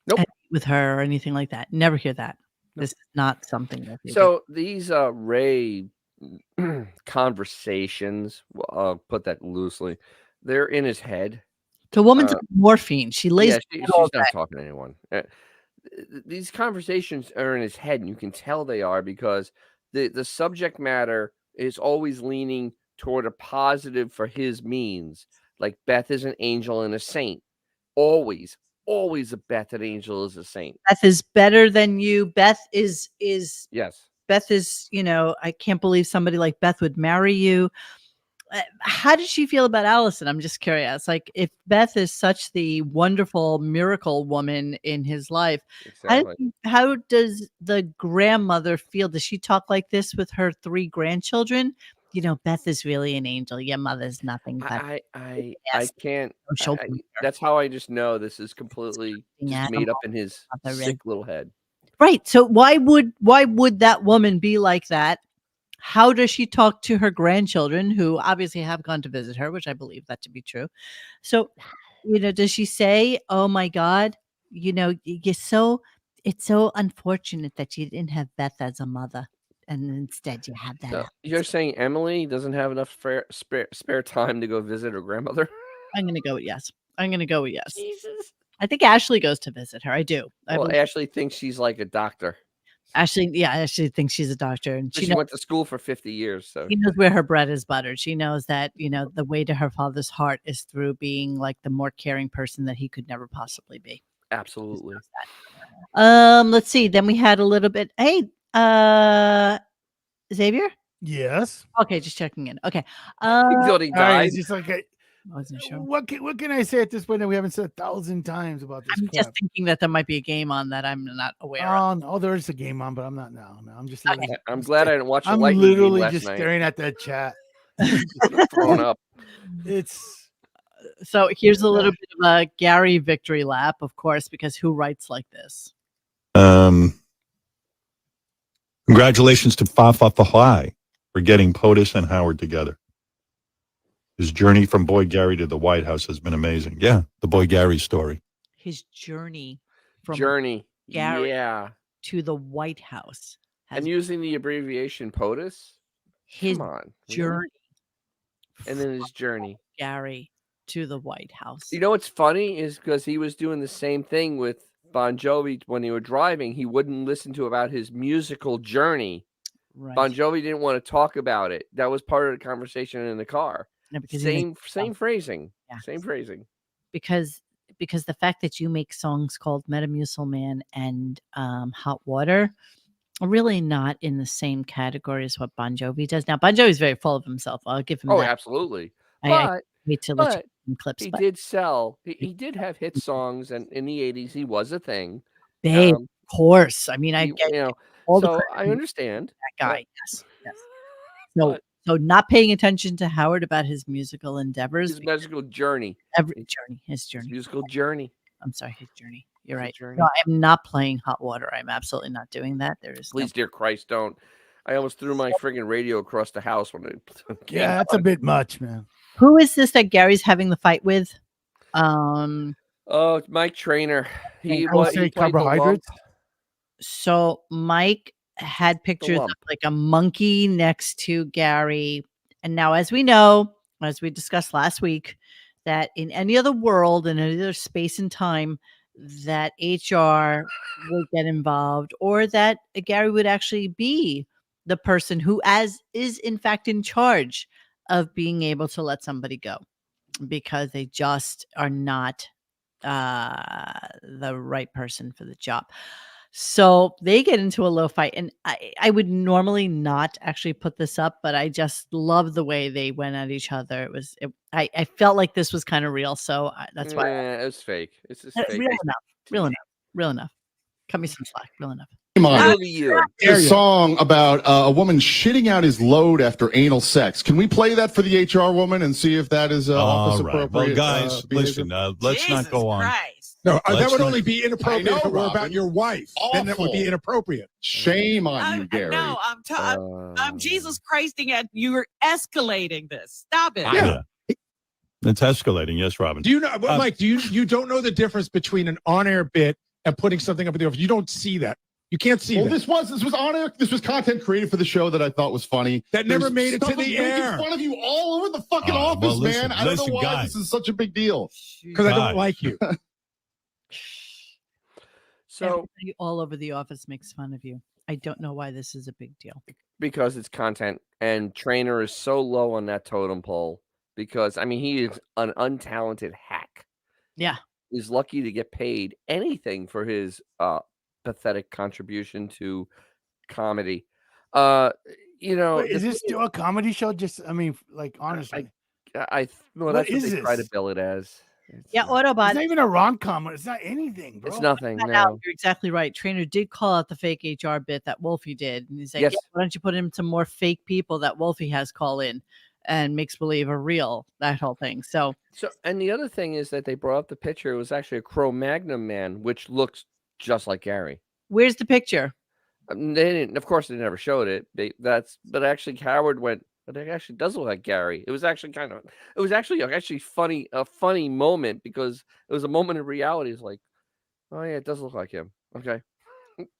Nope. and eat with her or anything like that. Never hear that. This is not something that they do. So these Ray conversations, I'll put that loosely, they're in his head. The woman's on morphine. She lays Yeah, in bed all she's not day. talking to anyone. These conversations are in his head, and you can tell they are because the subject matter is always leaning toward a positive for his means. Like Beth is an angel and a saint. Always a Beth and angel is a saint. Beth is better than you. Beth is Yes. Beth is, I can't believe somebody like Beth would marry you. How did she feel about Allison? I'm just curious. Like, if Beth is such the wonderful miracle woman in his life, Exactly. how does the grandmother feel? Does she talk like this with her 3 grandchildren? Beth is really an angel. Your mother's nothing but I yes, can't. social That's how I just know this is completely just made up in his Mother is- sick little head. right. So why would that woman be like that? How does she talk to her grandchildren who obviously have gone to visit her, which I believe that to be true? So, does she say, "Oh my God, it's so unfortunate that you didn't have Beth as a mother, and instead you have that." So you're saying Emily doesn't have enough spare time to go visit her grandmother? I'm going to go with yes. Jesus. I think Ashley goes to visit her. I do. I Well, believe Ashley thinks she's like a doctor. Ashley thinks she's a doctor, and She went to school for 50 years, so she knows where her bread is buttered. She knows that, the way to her father's heart is through being like the more caring person that he could never possibly be. absolutely. Let's see. Then we had a little bit. Hey, Xavier? Yes. Okay, just checking in. Okay. He thought he All right, died. it's just like I wasn't sure. what can I say at this point that we haven't said 1,000 times about this I'm crap? just thinking that there might be a game on that I'm not aware of. Oh no, there is a game on, but I'm not now. No, I'm just. Okay. I'm glad I didn't watch the I'm Lightning game literally last just night. staring at that chat. Throwing up. It's So here's a little bit of a Gary victory lap, of course, because who writes like this? Congratulations to Fafa Fahai for getting POTUS and Howard together. His journey from Boy Gary to the White House has been amazing. Yeah, the Boy Gary story. His journey from Journey. Gary Yeah. to the White House has And using the abbreviation POTUS? his Come on. really? journey And then his journey. Gary to the White House. You know what's funny is because he was doing the same thing with Bon Jovi when they were driving. He wouldn't listen to about his musical journey. Right. Bon Jovi didn't want to talk about it. That was part of the conversation in the car. No, because he Same phrasing. Yeah. Same phrasing. because the fact that you make songs called Metamucil Man and Hot Water are really not in the same category as what Bon Jovi does. Now, Bon Jovi's very full of himself. I'll give him Oh, that. absolutely. I But wait to let you but some clips. he But did sell. He did have hit songs, and in the 80s, he was a thing. Babe, of course. I mean, I you get know, all the so credit I to understand. that guy. Yes, yes. So, But so not paying attention to Howard about his musical endeavors, his musical journey, his his journey. musical journey. I'm sorry, his journey. You're His right. journey. No, I'm not playing Hot Water. I'm absolutely not doing that. There is no. Please, dear Christ, don't. I almost threw my friggin' radio across the house when it came Yeah, that's a on. bit much, man. Who is this that Gary's having the fight with? Oh, it's Mike Trainer. He I would say played the lump. carbohydrates. So Mike had pictures of lump. like a monkey next to Gary. And now, as we know, as we discussed last week, that in any other world, in any other space and time, that HR would get involved, or that Gary would actually be the person who is in fact in charge of being able to let somebody go because they just are not the right person for the job. So they get into a little fight, and I would normally not actually put this up, but I just love the way they went at each other. I felt like this was kind of real, so that's why. It was fake. It's just fake. Real enough. Cut me some slack. Real enough. Real to you. a song about a woman shitting out his load after anal sex. Can we play that for the HR woman and see if that is office All right. appropriate? Well, guys, behavior? listen. Let's not go on. No, that Let's would not- only be inappropriate I know, if it were about Robin. your wife. Then that would be Awful. inappropriate. Shame on you, Gary. No, I'm Jesus Christing at you're escalating this. Stop it. Yeah. It's escalating. Yes, Robin. Do you know, Mike? You don't know the difference between an on-air bit and putting something up in the office? You don't see that. You can't see Well, that. this was on air. This was content created for the show that I thought was funny. That never There's made it to stuff of the making air. fun of you all over the fucking office, well, listen, man. I don't know listen, why guys. this is such a big deal. Because I don't Guys. like you. So Everybody all over the office makes fun of you. I don't know why this is a big deal. because it's content, and Trainer is so low on that totem pole because I mean he is an untalented hack. Yeah. He's lucky to get paid anything for his pathetic contribution to comedy. Wait, is this still a comedy show? Just, I mean, like honestly, well, What that's what is they try to this? bill it as. Yeah, it's Autobot. not even a rom-com. It's not anything, bro. It's nothing. Found No. out, you're exactly right. Trainer did call out the fake HR bit that Wolfie did. And he's like, Yes. yeah, why don't you put in some more fake people that Wolfie has call in and makes believe are real, that whole thing. So And the other thing is that they brought up the picture. It was actually a Cro-Magnon man, which looks just like Gary. where's the picture? They didn't, of course, they never showed it. But actually, Howard went. But it actually does look like Gary. It was actually funny, a funny moment because it was a moment of reality. It's like, oh yeah, it does look like him. Okay,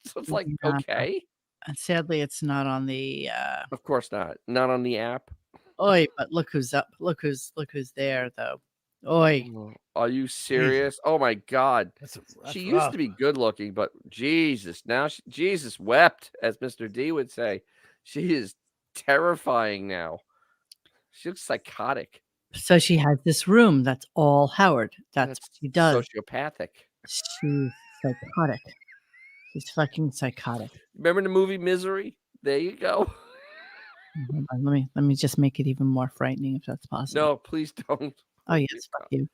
so it's like Yeah. okay, And sadly, it's not on the of course not on the app. oi, but look who's up. Look who's there though. Oi. Are you serious? Oh my God. That's She used to be good looking, but Jesus, now Jesus wept, as Mr. D would say. She is terrifying now. She looks psychotic. So she has this room that's all Howard. That's what she does. Sociopathic. She's psychotic. She's fucking psychotic. Remember the movie Misery? There you go. Hold on, let me just make it even more frightening if that's possible. No, please don't. Oh yes, Please fuck don't. you.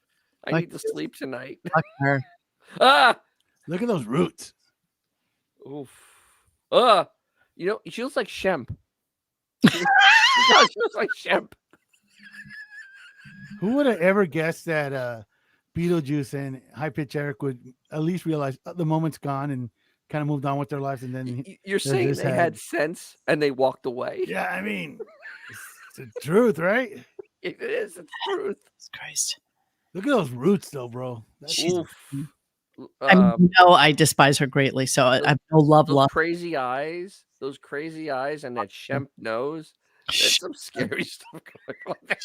I Fuck need to you. sleep tonight. Fuck her. Ah! Look at those roots. Oof. You know, she looks like Shemp. She looks like Shemp. Who would have ever guessed that Beetlejuice and High Pitch Eric would at least realize the moment's gone and kind of moved on with their lives, and then You're there's saying this they had sense and they walked away. Yeah, I mean, it's the truth, right? It is. It's truth. Jesus Christ. Look at those roots, though, bro. Oof. I mean, you know, I despise her greatly, so I have no love Those lost. crazy eyes, and that Shemp nose. There's some scary stuff going on there.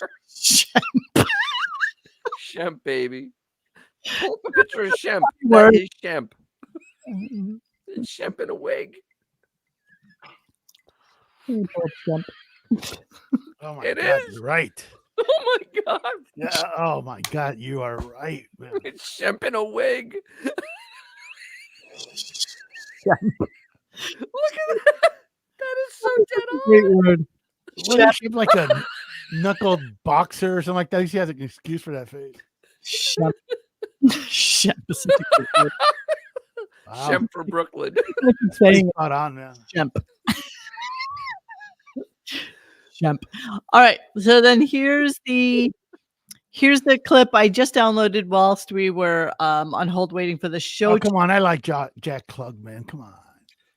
Shemp, baby. Pull up a picture of Shemp. That is Shemp. It's Shemp in a wig. Oh my It God, is. you're right. Oh my God. Yeah. Oh my God, you are right, man. It's Shemp in a wig. Look at that. That is so dead on. Great word. What is she like a knuckled boxer or something like that? She has an excuse for that face. Shemp. Shemp is such a good word. Wow. Shemp for Brooklyn. Saying Spot on, man. Shemp. Shemp. All right. So then here's the clip I just downloaded whilst we were on hold waiting for the show. Oh, come on. I like Jack Klug, man. Come on.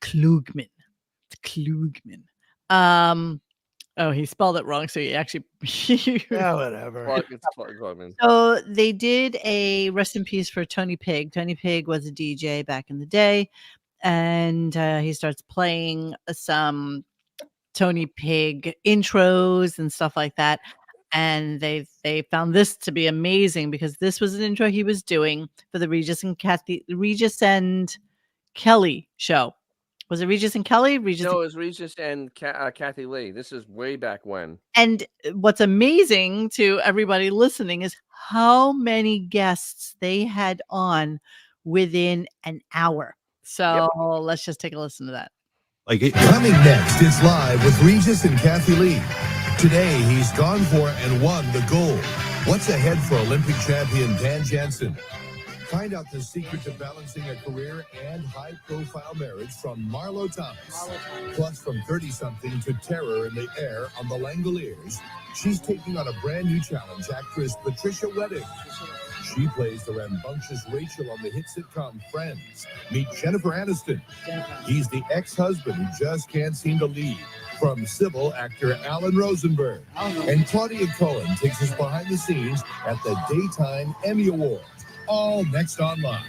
Klugman. It's Klugman. Oh, he spelled it wrong. So he actually. Yeah, whatever. It's Klugman. So they did a rest in peace for Tony Pig. Tony Pig was a DJ back in the day, and he starts playing some Tony Pig intros and stuff like that. And they found this to be amazing because this was an intro he was doing for the Regis and Kelly show. Was it Regis and Kelly? No, it was Regis and Kathy Lee. This is way back when. And what's amazing to everybody listening is how many guests they had on within an hour. So let's just take a listen to that. Coming next, it's live with Regis and Kathy Lee. Today, he's gone for and won the gold. What's ahead for Olympic champion Dan Jansen? Find out the secret to balancing a career and high-profile marriage from Marlo Thomas. Plus, from 30-something to terror in the air on the Langoliers, she's taking on a brand-new challenge, actress Patricia Wedding. She plays the rambunctious Rachel on the hit sitcom Friends. Meet Jennifer Aniston. He's the ex-husband who just can't seem to leave. From Sybil, actor Alan Rosenberg. And Claudia Cohen takes us behind the scenes at the Daytime Emmy Awards. All next online.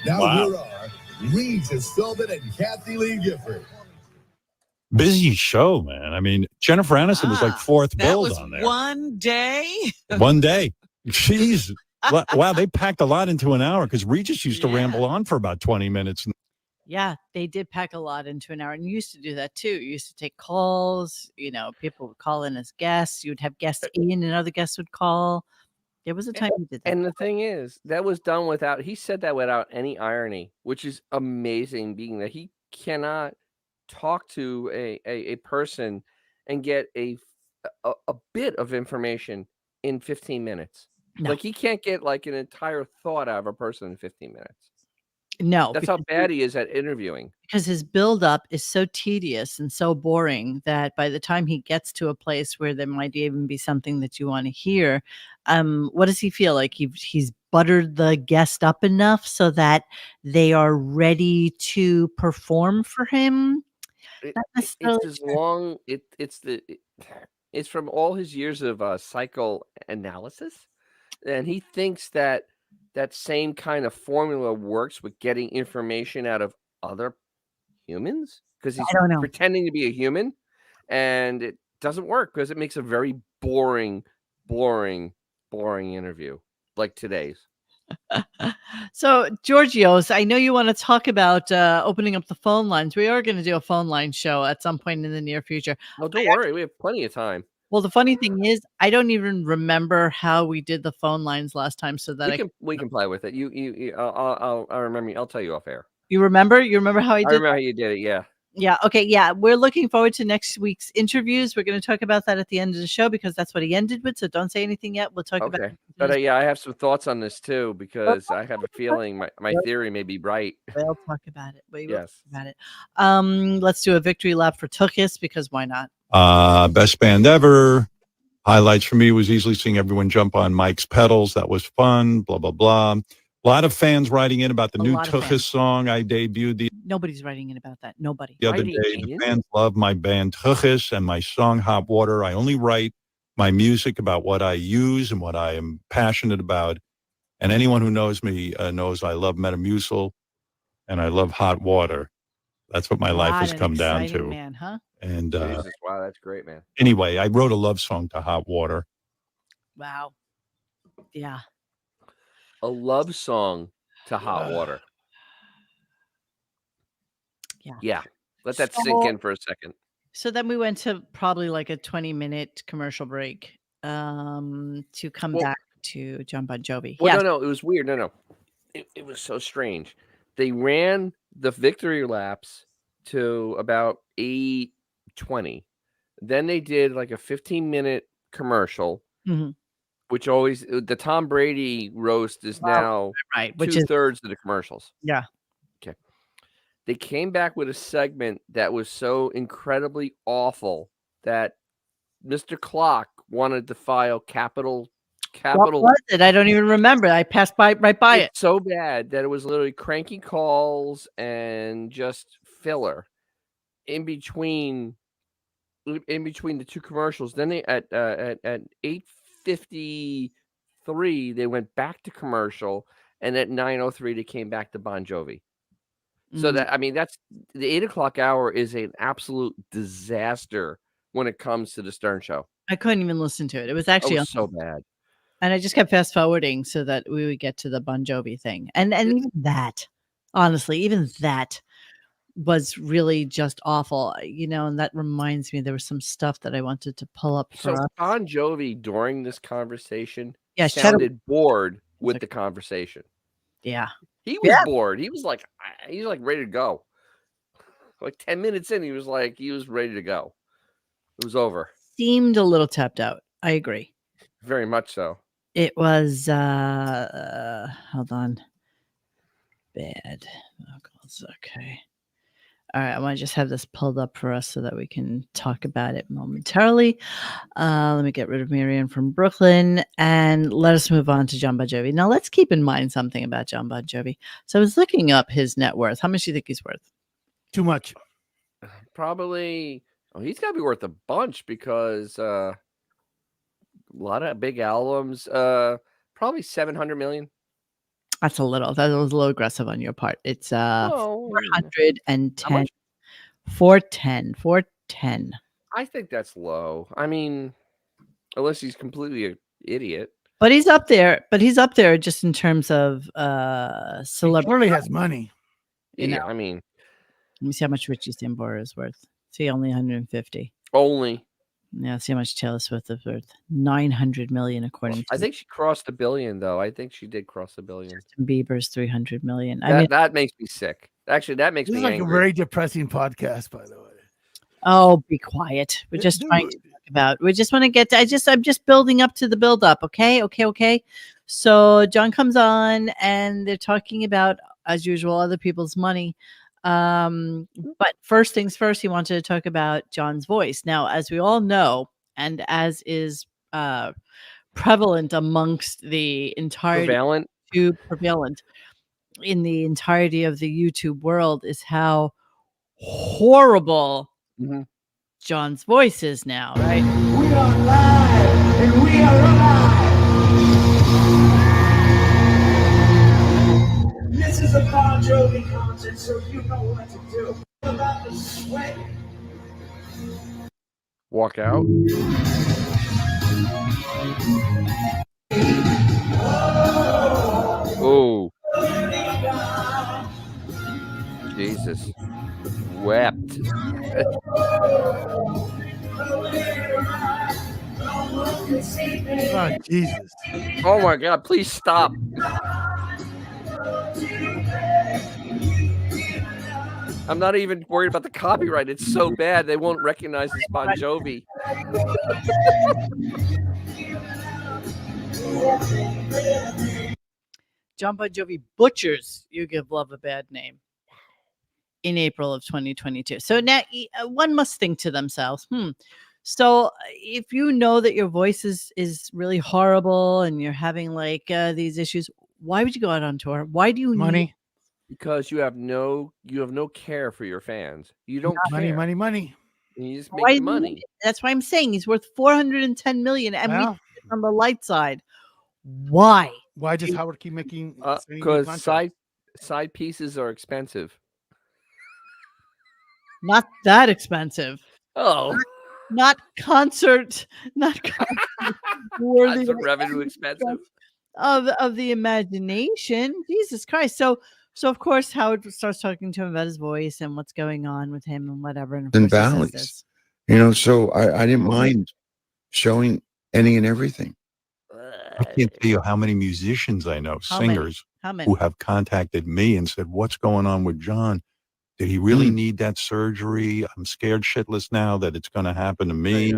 Now here are Regis Philbin and Kathy Lee Gifford. Busy show, man. I mean, Jennifer Aniston was like fourth build on there. One day. One day. Jeez. Wow, they packed a lot into an hour because Regis used to ramble on for about 20 minutes. Yeah, they did pack a lot into an hour, and you used to do that too. You used to take calls. You know, people would call in as guests. You would have guests in, and other guests would call. There was a time you did that. And the thing is, that was done without, he said that without any irony, which is amazing, being that he cannot talk to a person and get a bit of information in 15 minutes. No. Like, he can't get like an entire thought out of a person in 15 minutes. No, That's how bad he is at interviewing. Because his buildup is so tedious and so boring that by the time he gets to a place where there might even be something that you want to hear, what does he feel like? He's buttered the guest up enough so that they are ready to perform for him. It's as long. It's from all his years of psychoanalysis, and he thinks that same kind of formula works with getting information out of other humans because he's pretending to be a human, and it doesn't work because it makes a very boring interview like today's. So, Georgios, I know you want to talk about opening up the phone lines. We are going to do a phone line show at some point in the near future. Oh, don't worry. We have plenty of time. Well, the funny thing is, I don't even remember how we did the phone lines last time, so that we can play with it. I'll remember. I'll tell you off air. You remember? You remember how I did? I remember how you did it. Yeah. Yeah. Okay. Yeah. We're looking forward to next week's interviews. We're going to talk about that at the end of the show because that's what he ended with. So don't say anything yet. We'll talk about it. But I have some thoughts on this too because I have a feeling my theory may be right. We'll talk about it. We will talk about it. Let's do a victory lap for Tukis because why not? Best band ever. Highlights for me was easily seeing everyone jump on Mike's pedals. That was fun. Blah, blah, blah. A lot of fans writing in about the new Tukis song I debuted. Nobody's writing in about that. Nobody. The other day, the fans love my band Tukis and my song Hot Water. I only write my music about what I use and what I am passionate about. And anyone who knows me knows I love Metamucil and I love hot water. That's what my life has come down to. Man, huh? And Jesus, wow, that's great, man. Anyway, I wrote a love song to Hot Water. Wow. Yeah. A love song to Hot Water. Yeah. Let that sink in for a second. So then we went to probably like a 20-minute commercial break to come back to John Bon Jovi. Well, no, it was weird. No. It was so strange. They ran the victory laps to about 8:20. Then they did like a 15-minute commercial, which always the Tom Brady roast is now right, which 2/3 of the commercials. Yeah. Okay. they came back with a segment that was so incredibly awful that Mr. Clock wanted to file capital. What was it? I don't even remember. I passed right by it. It's so bad that it was literally cranky calls and just filler in between the two commercials. Then they at 8:53 they went back to commercial, and at 9:03 they came back to Bon Jovi. So that that's the 8 o'clock hour is an absolute disaster when it comes to the Stern Show. I couldn't even listen to it. It was actually so bad. And I just kept fast forwarding so that we would get to the Bon Jovi thing. And even that, honestly, even that was really just awful, and that reminds me there was some stuff that I wanted to pull up for So us. Bon Jovi during this conversation shut up. sounded bored with the conversation. Yeah. He was bored. He was like ready to go. Like 10 minutes in, he was ready to go. It was over. Seemed a little tapped out. I agree. Very much so. It was hold on. Bad. Okay. All right, I want to just have this pulled up for us so that we can talk about it momentarily. Let me get rid of Marianne from Brooklyn and let us move on to John Bon Jovi. Now, let's keep in mind something about John Bon Jovi. So I was looking up his net worth. How much do you think he's worth? Too much. Probably. Oh, he's got to be worth a bunch because a lot of big albums. Probably 700 million. That's a little. That was a little aggressive on your part. It's 410. 410. I think that's low. I mean, unless he's completely an idiot. But he's up there. Just in terms of celebrity. He clearly has money. Yeah, I mean, let me see how much Richie Sambora is worth. See, only 150. Only. Yeah, see how much Taylor Swift is worth. 900 million, according to. I think she crossed $1 billion, though. I think she did cross $1 billion. Justin Bieber's 300 million. That makes me sick. Actually, that makes me angry. This is like a very depressing podcast, by the way. Oh, be quiet. We're just trying to talk about. We just want to get. I'm just building up to the build up. Okay. So John comes on, and they're talking about, as usual, other people's money. But first things first, he wanted to talk about John's voice. Now, as we all know, and as is prevalent amongst the entire prevalent in the entirety of the YouTube world, is how horrible John's voice is now, right? We are live and we are alive. This is a Bon Jovi concert, so you know what to do. About to sweat. Walk out. Oh. Jesus. Wept. Oh, Jesus. Oh my God, please stop. I'm not even worried about the copyright. It's so bad they won't recognize this Bon Jovi. John Bon Jovi butchers You Give Love a Bad Name in April of 2022. So now one must think to themselves, so if you know that your voice is really horrible and you're having like these issues, why would you go out on tour? Why do you Money? Because you have no care for your fans. You don't care. Money. And you just make the money. That's why I'm saying he's worth 410 million, and we on the light side. Why? Why does Howard keep making? Because side pieces are expensive. Not that expensive. Oh, not concert worthy. Concert revenue expensive of the imagination. Jesus Christ! So of course Howard starts talking to him about his voice and what's going on with him and whatever. And valleys, so I didn't mind showing any and everything. I can't tell you how many musicians I know, singers, who have contacted me and said, "What's going on with John? Did he really need that surgery? I'm scared shitless now that it's going to happen to me."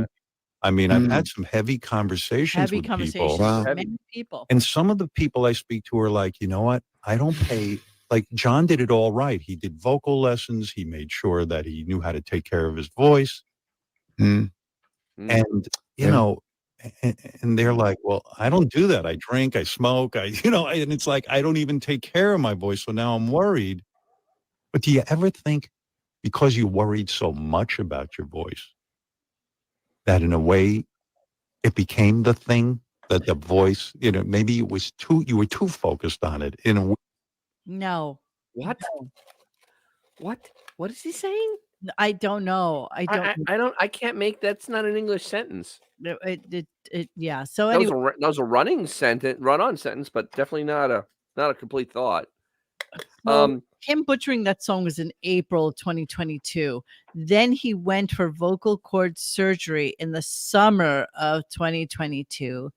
I mean, I've had some heavy conversations with people. Many people. And some of the people I speak to are like, you know what? I don't pay like John did it all right. He did vocal lessons. He made sure that he knew how to take care of his voice. Mm. And, you Yeah. know, and they're like, well, I don't do that. I drink, I smoke, and it's like, I don't even take care of my voice. So now I'm worried. But do you ever think, because you worried so much about your voice, that in a way it became the thing, that the voice, maybe you were too focused on it in a way? No. What? No. What is he saying? I don't know. I don't. I can't make that's not an English sentence. Yeah. So That anyway, was a running sentence, run-on sentence, but definitely not a complete thought. well, him butchering that song was in April of 2022. Then he went for vocal cord surgery in the summer of 2022.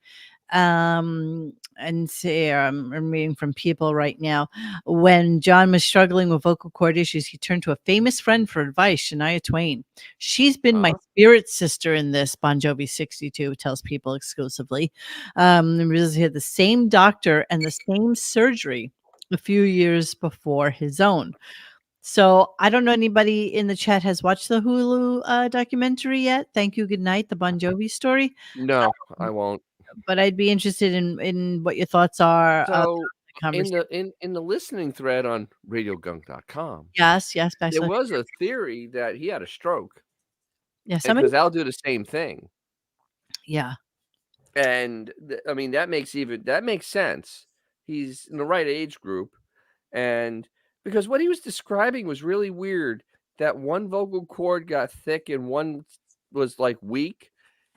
And see, I'm reading from People right now. When John was struggling with vocal cord issues, he turned to a famous friend for advice, Shania Twain. She's been my spirit sister in this, Bon Jovi 62 tells People exclusively. He had the same doctor and the same surgery a few years before his own. So I don't know anybody in the chat has watched the Hulu documentary yet. Thank You, Good Night, the Bon Jovi story. No, I won't. But I'd be interested in what your thoughts are. So in Conversation. the listening thread on RadioGunk.com, Yes, there backslash. was a theory that he had a stroke. Yeah, somebody. Because I'll do the same thing. Yeah. And I mean that makes sense. He's in the right age group, and because what he was describing was really weird. That one vocal cord got thick and one was like weak.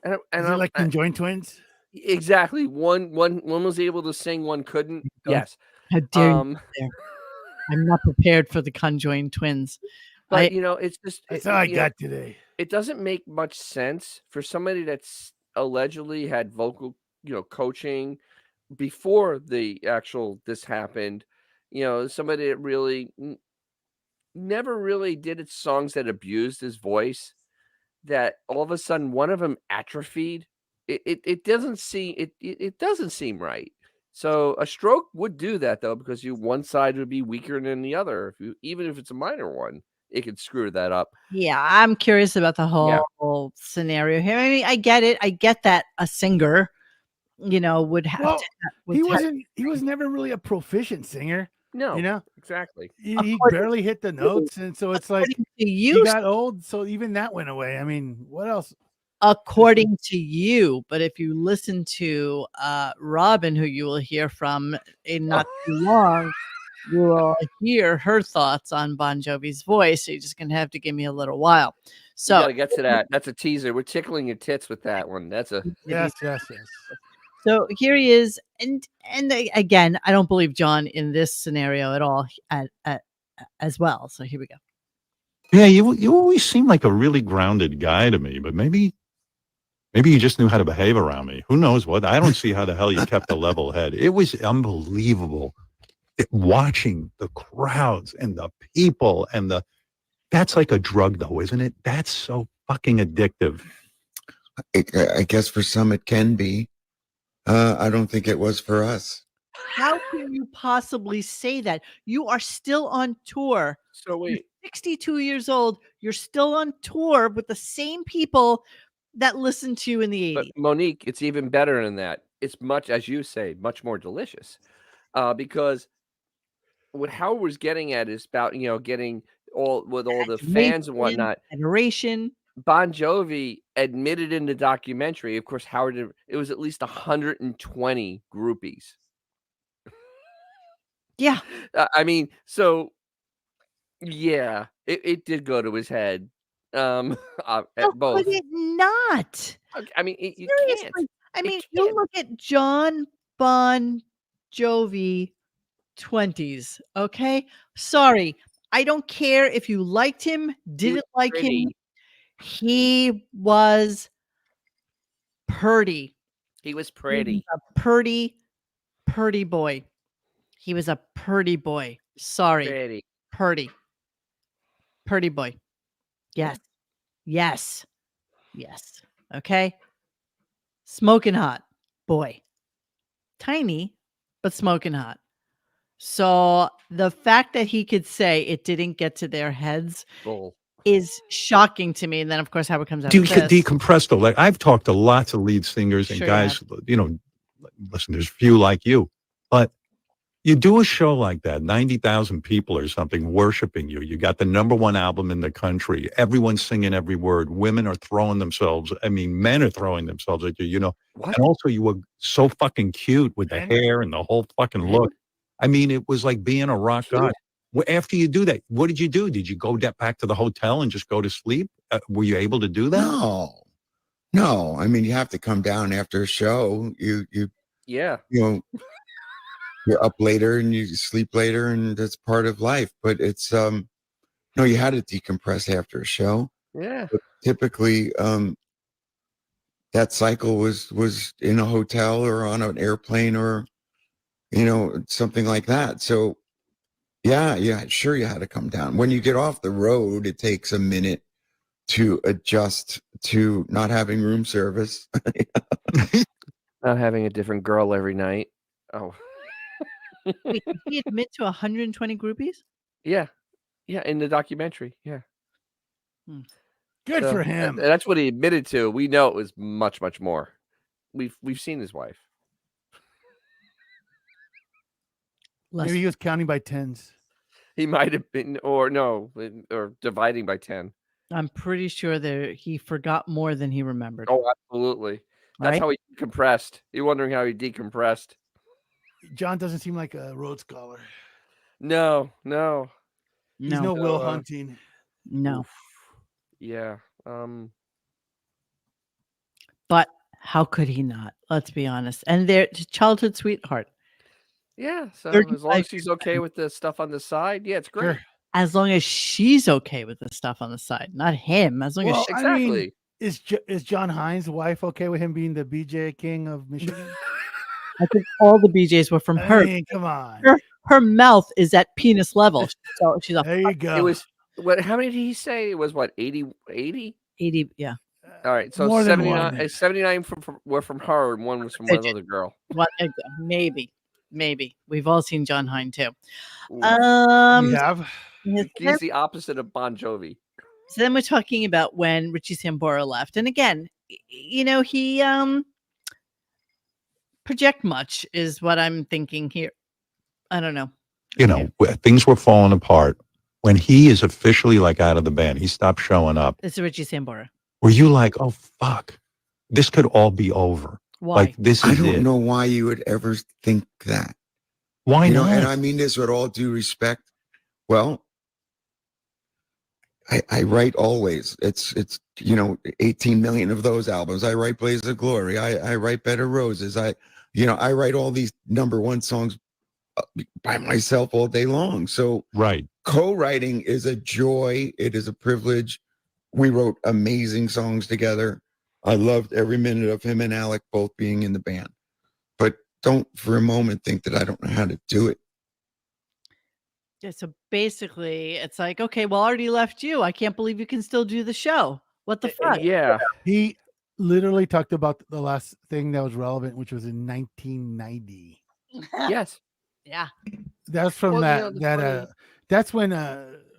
And Is it like conjoined twins? Exactly. One was able to sing, one couldn't. Yes. How dare you? I'm not prepared for the conjoined twins. But it's just that's all I got today. It doesn't make much sense for somebody that's allegedly had vocal, coaching before this happened. Somebody that really never really did its songs that abused his voice. That all of a sudden one of them atrophied. It doesn't seem right. So a stroke would do that though, because one side would be weaker than the other. Even if it's a minor one, it could screw that up. Yeah, I'm curious about the whole scenario here. I mean, I get it. I get that a singer, would have to. He was never really a proficient singer. No, exactly. He barely hit the notes, and so it's like he got old. So even that went away. I mean, what else? According to you, but if you listen to Robin, who you will hear from in not too long, you will hear her thoughts on Bon Jovi's voice. So you're just gonna have to give me a little while. So you gotta get to that. That's a teaser. We're tickling your tits with that one. That's a yes. So here he is, and again, I don't believe John in this scenario at all, as well. So here we go. Yeah, you always seem like a really grounded guy to me, but maybe you just knew how to behave around me. Who knows what? I don't see how the hell you kept a level head. It was unbelievable watching the crowds and the people that's like a drug though, isn't it? That's so fucking addictive. I guess for some it can be. I don't think it was for us. How can you possibly say that? You are still on tour. So wait. You're 62 years old. You're still on tour with the same people that listened to you in the 80s. But Monique, it's even better than that. It's much, as you say, much more delicious. Because what Howard was getting at is about, getting all the fans and whatnot. Adoration. Bon Jovi admitted in the documentary, of course, Howard, it was at least 120 groupies. Yeah. I mean, so yeah, it did go to his head. At both. Could it not? I mean, you Seriously. can't. I mean, you look at John Bon Jovi 20s. Okay. Sorry. I don't care if you liked him, didn't like him. He was pretty. He was pretty. He was a pretty boy. He was a pretty boy. Sorry. Pretty boy. Yes. Yes. Yes. Okay. Smoking hot boy. Tiny, but smoking hot. So the fact that he could say it didn't get to their heads Bull. is shocking to me. And then, of course, Howard comes out Do with you this. decompress though? Like I've talked to lots of lead singers and Sure you guys, listen, there's few like you, but you do a show like that, 90,000 people or something worshiping you. You got the #1 album in the country. Everyone's singing every word. Women are throwing themselves. I mean, men are throwing themselves at you, What? And also you were so fucking cute with the Men? hair and the whole fucking look. I mean, it was like being a rock god. Well, after you do that, what did you do? Did you go back to the hotel and just go to sleep? Were you able to do that? No. I mean, you have to come down after a show. Yeah. You're up later and you sleep later, and that's part of life. But it's no, you had to decompress after a show. Yeah. But typically, that cycle was in a hotel or on an airplane or something like that. So yeah, sure, you had to come down. When you get off the road, it takes a minute to adjust to not having room service. Not having a different girl every night. Oh. Wait, did he admit to 120 groupies? Yeah. Yeah, in the documentary. Yeah. Good for him. That's what he admitted to. We know it was much, much more. We've seen his wife. Maybe he was counting by tens. He might have been, or dividing by 10. I'm pretty sure that he forgot more than he remembered. Oh, absolutely. That's Right? how he decompressed. You're wondering how he decompressed. John doesn't seem like a Rhodes Scholar. No. He's no Will Hunting. No. Oof. Yeah. But how could he not? Let's be honest. And their childhood sweetheart. Yeah. So 35 as long as she's okay with the stuff on the side, yeah, it's great. Sure. As long as she's okay with the stuff on the side, not him. As long as Well, she, I mean, Exactly. is John Hines' wife okay with him being the BJ King of Michigan? I think all the BJs were from her. I mean, come on. Her mouth is at penis level. So she's a There you go. It was what? How many did he say? It was what? 80? 80. Yeah. All right. So More than 79. one. 79 were from her, and one was from another girl. What? Maybe. We've all seen John Hine too. Ooh. We have. He's the opposite of Bon Jovi. So then we're talking about when Richie Sambora left. And again, he project much is what I'm thinking here. I don't know. Things were falling apart. When he is officially like out of the band, he stopped showing up. It's Richie Sambora. Were you like, oh, fuck, this could all be over? Why? Like, this I is don't it. know why you would ever think that. Why not? And I mean this with all due respect. Well, I write always. It's 18 million of those albums. I write Blaze of Glory. I write Bed of Roses. I write all these #1 songs by myself all day long. So Right. co-writing is a joy. It is a privilege. We wrote amazing songs together. I loved every minute of him and Alec both being in the band. But don't for a moment think that I don't know how to do it. Yeah, so basically, it's like, okay, well, I already left you. I can't believe you can still do the show. What the fuck? Yeah. He literally talked about the last thing that was relevant, which was in 1990. Yes. Yeah. That's from Well, that's when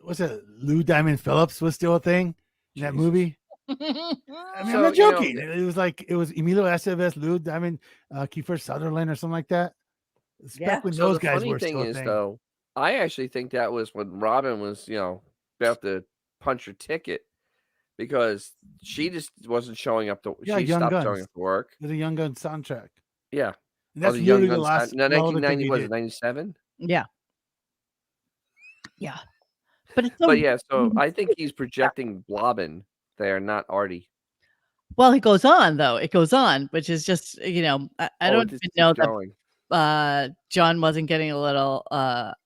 what's it, Lou Diamond Phillips was still a thing in that movie. I mean, I'm So, not joking. It was Emilio Estevez, Lou Diamond, Kiefer Sutherland, or something like that. It's back when So those the guys funny were thing still a is, thing. though, I actually think that was when Robin was, about to punch her ticket because she just wasn't showing up to. Yeah, She Young stopped Guns. showing up to work. There's a Young Guns soundtrack. Yeah. And that's the Young literally the Guns. last No, relevant thing 1990 he was did. it 97? Yeah. Yeah. But it's But yeah, so I think he's projecting Blobbin there, not Artie. Well, it goes on though. It goes on, which is just I don't just even keeps know going. that John wasn't getting a little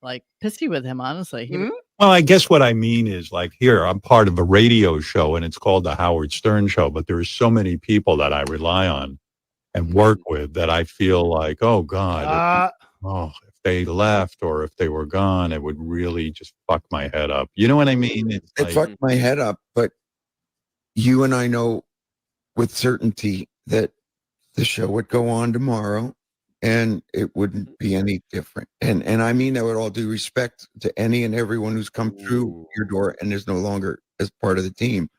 like pissy with him. Honestly, he was, Well, I guess what I mean is like here, I'm part of a radio show and it's called the Howard Stern Show, but there's so many people that I rely on and work with that I feel like, oh God, if they left or if they were gone, it would really just fuck my head up. You know what I mean? It's It like, fucked my head up, but you and I know with certainty that the show would go on tomorrow. and it wouldn't be any different. And I mean that with all due respect to any and everyone who's come through your door and is no longer as part of the team.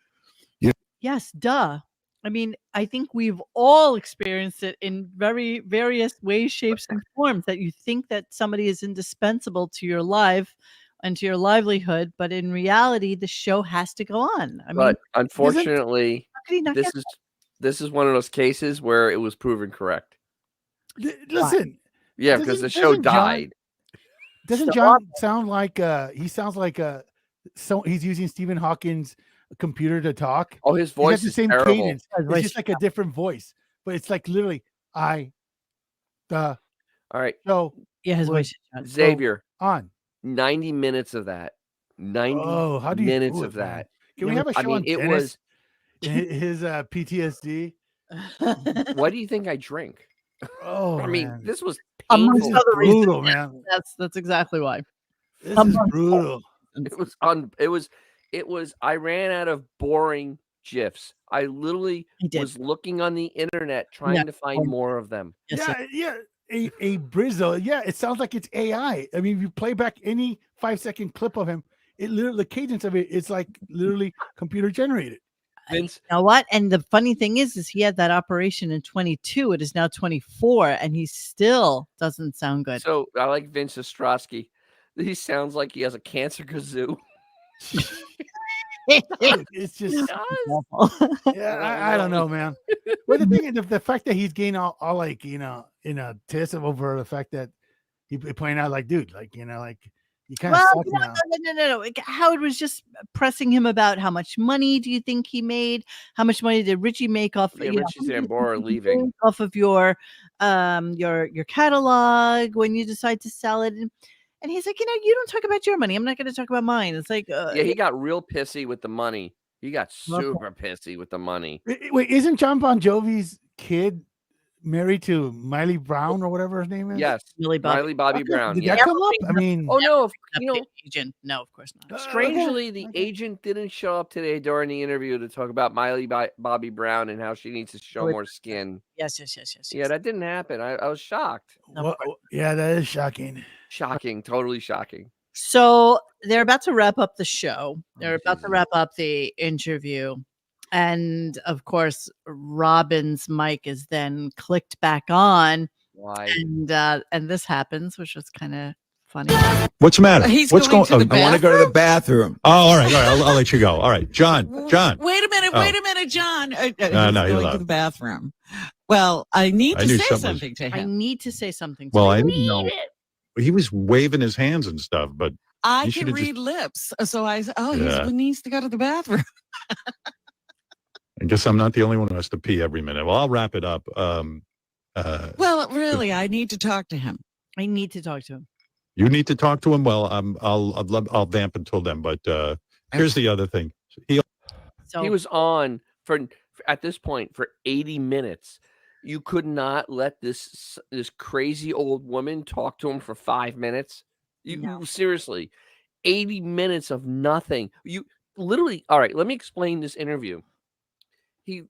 Yes, duh. I mean, I think we've all experienced it in very various ways, shapes, and forms, that you think that somebody is indispensable to your life and to your livelihood, but in reality, the show has to go on. I mean, But unfortunately, how could he not get this is one of those cases where it was proven correct. Listen, Yeah, because the show died. Doesn't John sound like he sounds like so he's using Stephen Hawking's computer to talk? Oh, his He voice has the is same terrible. cadence. It's just like a different voice, but it's like literally All right. so Yeah, his voice. Xavier, on 90 minutes of that. 90 how do you minutes do of it, man? that. Can we have a show I mean, on it Dennis? was. his PTSD? What do you think I drink? Oh, I mean, man. this was Amongst painful. other reasons, brutal, yes, man. That's exactly why. This is brutal. It was I ran out of boring GIFs. I literally was looking on the internet trying to find more of them. Yeah. A Brizzle. Yeah, it sounds like it's AI. I mean, if you play back any 5-second clip of him, it literally, the cadence of it, it's like literally computer generated. Vince, You know what? And the funny thing is he had that operation in 22. It is now 24, and he still doesn't sound good. So I like Vince Ostrowski. He sounds like he has a cancer kazoo. It's just I don't know, man. Well, the thing is, the fact that he's getting all like, in a tiss over the fact that he pointed out, like, dude, like, like you kind of suck now. No. Howard was just pressing him about how much money do you think he made? How much money did Richie make off? Yeah, Richie Zambora leaving off of your catalog when you decide to sell it. And he's like, you don't talk about your money. I'm not going to talk about mine. It's like, yeah, he got real pissy with the money. He got super pissy with the money. Wait, isn't John Bon Jovi's kid married to Miley Brown or whatever his name is? Yes, Miley Bobby Brown. Did Yeah. that come up? I mean, no, agent. No, of course not. Strangely, the agent didn't show up today during the interview to talk about Miley Bobby Brown and how she needs to show more skin. Yes. Yeah, that didn't happen. I was shocked. Yeah, that is shocking. Shocking, totally shocking. So they're about to wrap up the show. They're about to wrap up the interview. And of course, Robin's mic is then clicked back on. Why? And this happens, which was kind of funny. What's the matter? He's What's going going to the I want to go to the bathroom. Oh, all right. I'll let you go. All right, John. Wait a minute. Oh. Wait a minute, John. No, He's you're going allowed. to the bathroom. Well, I need I to knew say something was- something to I him. need to say something. Well, I didn't know. He was waving his hands and stuff, but I you can should've read lips. So I said, Yeah. he needs to go to the bathroom. I guess I'm not the only one who has to pee every minute. Well, I'll wrap it up. Well, really, I need to talk to him. I need to talk to him. You need to talk to him. Well, I'll vamp until then. But here's the other thing. He was on at this point for 80 minutes. You could not let this crazy old woman talk to him for 5 minutes. You seriously, 80 minutes of nothing. You literally. All right, let me explain this interview. He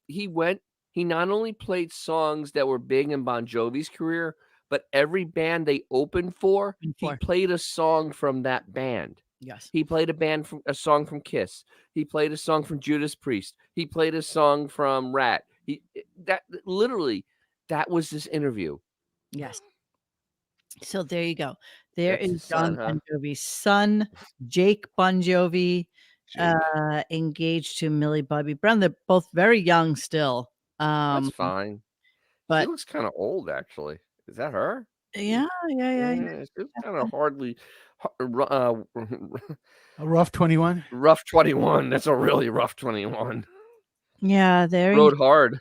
not only played songs that were big in Bon Jovi's career, but every band they opened for, he played a song from that band. Yes. He played a song from Kiss. He played a song from Judas Priest. He played a song from Rat. That was this interview. Yes. So there you go. There That's is his John son, huh? Bon Jovi's son, Jake Bon Jovi, engaged to Millie Bobby Brown. They're both very young still. That's fine. But She looks kind of old, actually. Is that her? Yeah. She looks kind of hardly. A rough 21. Rough 21. That's a really rough 21. Yeah, Rode hard.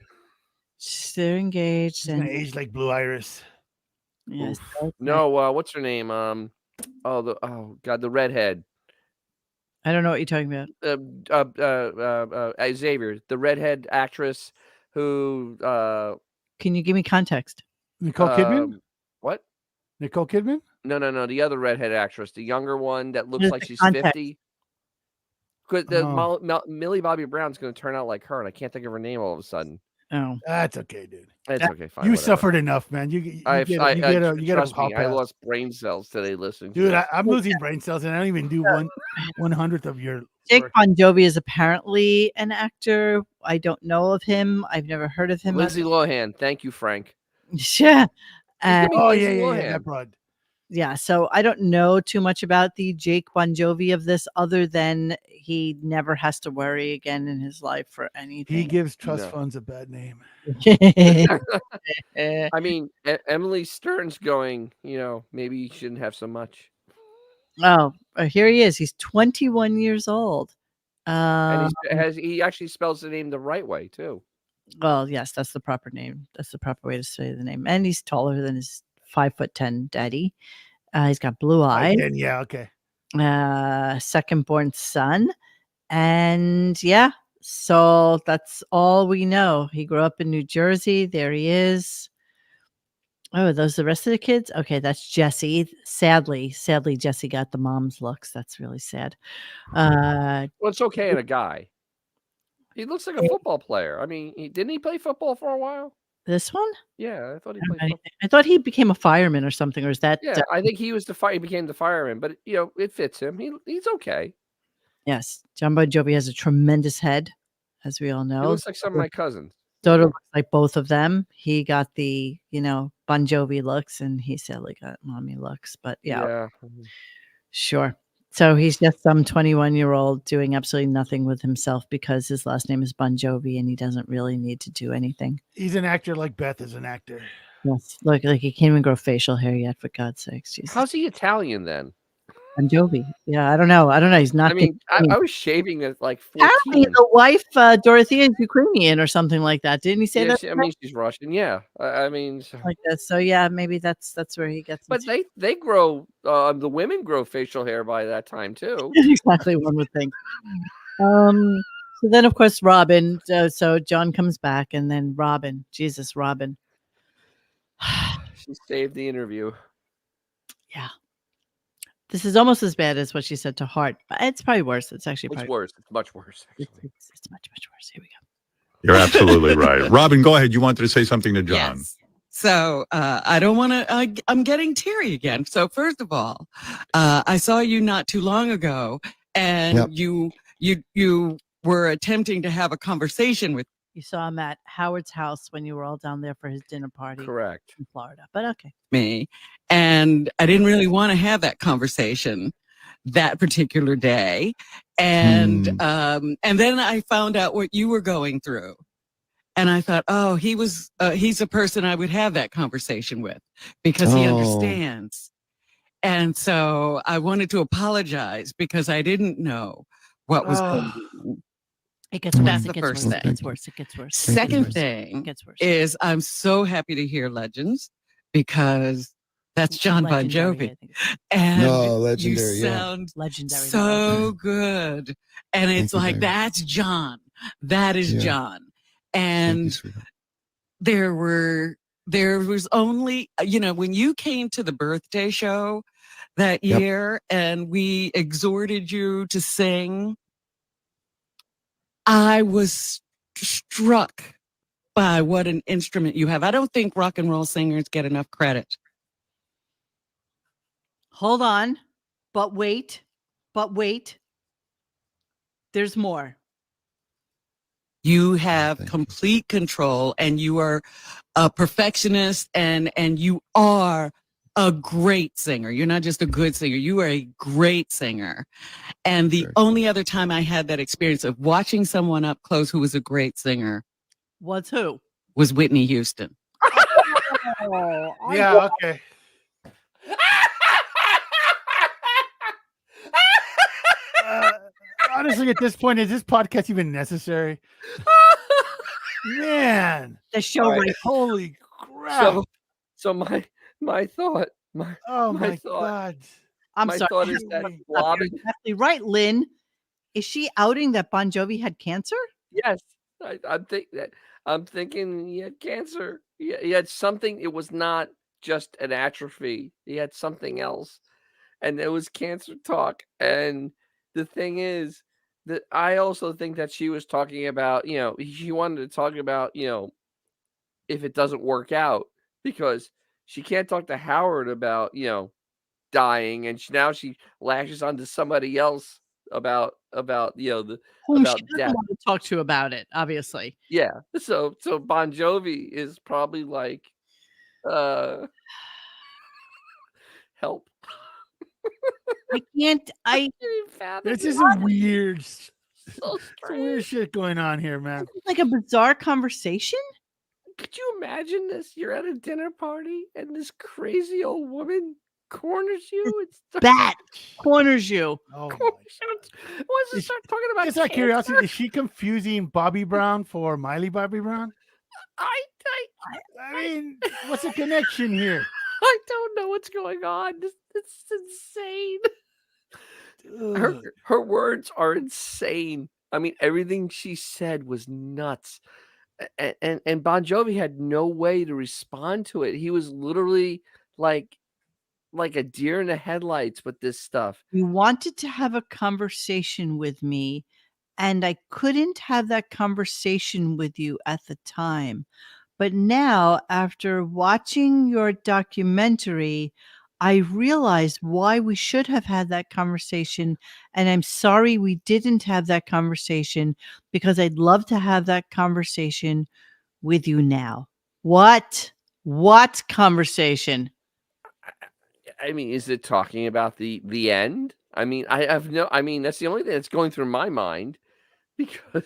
They're engaged. She's gonna age like Blue Iris. Yes. No, what's her name? The redhead. I don't know what you're talking about. Xavier, the redhead actress who. Can you give me context? Nicole Kidman? What? Nicole Kidman? No. The other redhead actress, the younger one that looks Just like the she's context. 50. Because Millie Bobby Brown's going to turn out like her, and I can't think of her name all of a sudden. Oh, That's okay, dude. It's okay, fine. You whatever. suffered enough, man. You get a Trust hall me, I pass. lost brain cells today listening to Dude, this. I'm losing brain cells, and I don't even do 1/100th of your Jake work. Bon Jovi is apparently an actor. I don't know of him. I've never heard of him. Lindsay Lohan. Thank you, Frank. Yeah. He's gonna be Oh Lindsay yeah, Lohan. that broad. Yeah, so I don't know too much about the Jake Bon Jovi of this other than he never has to worry again in his life for anything. He gives trust No. funds a bad name. I mean, Emily Stern's going, maybe you shouldn't have so much. Oh, here he is. He's 21 years old. And he actually spells the name the right way, too. Well, yes, that's the proper name. That's the proper way to say the name. And he's taller than his 5'10" daddy. He's got blue eyes. Then, yeah, okay. Second born son. And yeah, so that's all we know. He grew up in New Jersey. There he is. Oh, are those the rest of the kids? Okay, that's Jesse. Sadly, Jesse got the mom's looks. That's really sad. Well, it's okay in a guy. He looks like a football player. I mean, didn't he play football for a while? This one? Yeah, I thought he played football. I thought he became a fireman or something, or is that? Yeah, I think he was he became the fireman, but it fits him. He's okay. Yes, John Bon Jovi has a tremendous head, as we all know. He looks like some of my cousins. Dodo looks like both of them. He got the, Bon Jovi looks, and he sadly got mommy looks. But yeah. Sure. So he's just some 21-year-old doing absolutely nothing with himself because his last name is Bon Jovi, and he doesn't really need to do anything. He's an actor like Beth is an actor. Yes, look, like he can't even grow facial hair yet. For God's sakes, Jesus. How's he Italian then? Bon Jovi. Yeah, I don't know. He's not. I mean, I was shaving at like 14. Apparently, the wife Dorothea is Ukrainian or something like that. Didn't he say Yeah, that? I mean, she's Russian. Yeah, I mean, Like that. So yeah, maybe that's where he gets. but they grow. The women grow facial hair by that time too. Exactly, one would think. So then, of course, Robin. So John comes back, and then Robin. Jesus, Robin. She saved the interview. Yeah. This is almost as bad as what she said to Hart. It's probably worse. It's actually It's probably worse. It's much worse. Actually. It's much worse. Here we go. You're absolutely right. Robin, go ahead. You wanted to say something to John. Yes. So I don't want to. I'm getting teary again. So first of all, I saw you not too long ago, and you were attempting to have a conversation with. You saw him at Howard's house when you were all down there for his dinner party. Correct. In Florida, but okay. Me, and I didn't really want to have that conversation that particular day, and then I found out what you were going through. And I thought, oh, he's a person I would have that conversation with because he understands. And so I wanted to apologize because I didn't know what was going on. It gets worse. That's It the gets first worse. thing. It gets worse. It gets worse. Second thing gets worse. is I'm so happy to hear Legends because that's John Bon Jovi. And legendary, you sound legendary. So good. And it's like, that's John. That is John. And there was only, when you came to the birthday show that year and we exhorted you to sing, I was struck by what an instrument you have. I don't think rock and roll singers get enough credit. Hold on. But wait. There's more. You have complete control and you are a perfectionist and you are a great singer. You're not just a good singer. You are a great singer. And the only other time I had that experience of watching someone up close who was a great singer was who? Was Whitney Houston. Yeah, okay. Honestly, at this point, is this podcast even necessary? Man, the show, right? Holy crap! So my thought, my thought, God! I'm my sorry. thought is that Robin, exactly right, Lynn. Is she outing that Bon Jovi had cancer? Yes, I'm thinking he had cancer. He had something. It was not just an atrophy. He had something else, and it was cancer talk. And the thing is that I also think that she was talking about, she wanted to talk about, if it doesn't work out, because she can't talk to Howard about, dying, and now she lashes onto somebody else about Whom she about doesn't death. want to talk to about it, obviously. Yeah. So Bon Jovi is probably like, help. I can't. This is a weird, So some weird shit going on here, man. Like a bizarre conversation. Could you imagine this? You're at a dinner party and this crazy old woman corners you. Bat corners you. Oh, Wants to start talking about just out of cancer. curiosity, is she confusing Bobby Brown for Miley Bobby Brown? I mean, what's the connection here? I don't know what's going on. It's insane. Her words are insane. I mean, everything she said was nuts. And Bon Jovi had no way to respond to it. He was literally like a deer in the headlights with this stuff. You wanted to have a conversation with me, and I couldn't have that conversation with you at the time. But now, after watching your documentary, I realized why we should have had that conversation. And I'm sorry we didn't have that conversation, because I'd love to have that conversation with you now. What conversation? I mean, is it talking about the end? I mean, I mean, that's the only thing that's going through my mind, because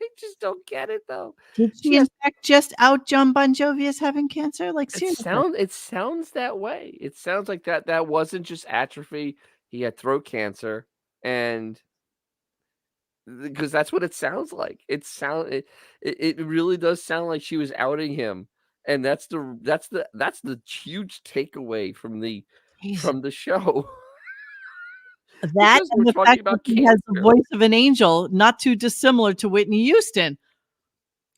I just don't get it though. Did she in fact just out John Bon Jovi as having cancer? Like, It seriously. sounds that way. It sounds like that wasn't just atrophy. He had throat cancer, and because that's what it sounds like. It really does sound like she was outing him, and that's the huge takeaway from the show. That Because and we're the talking fact that about he has the cancer. voice of an angel, not too dissimilar to Whitney Houston.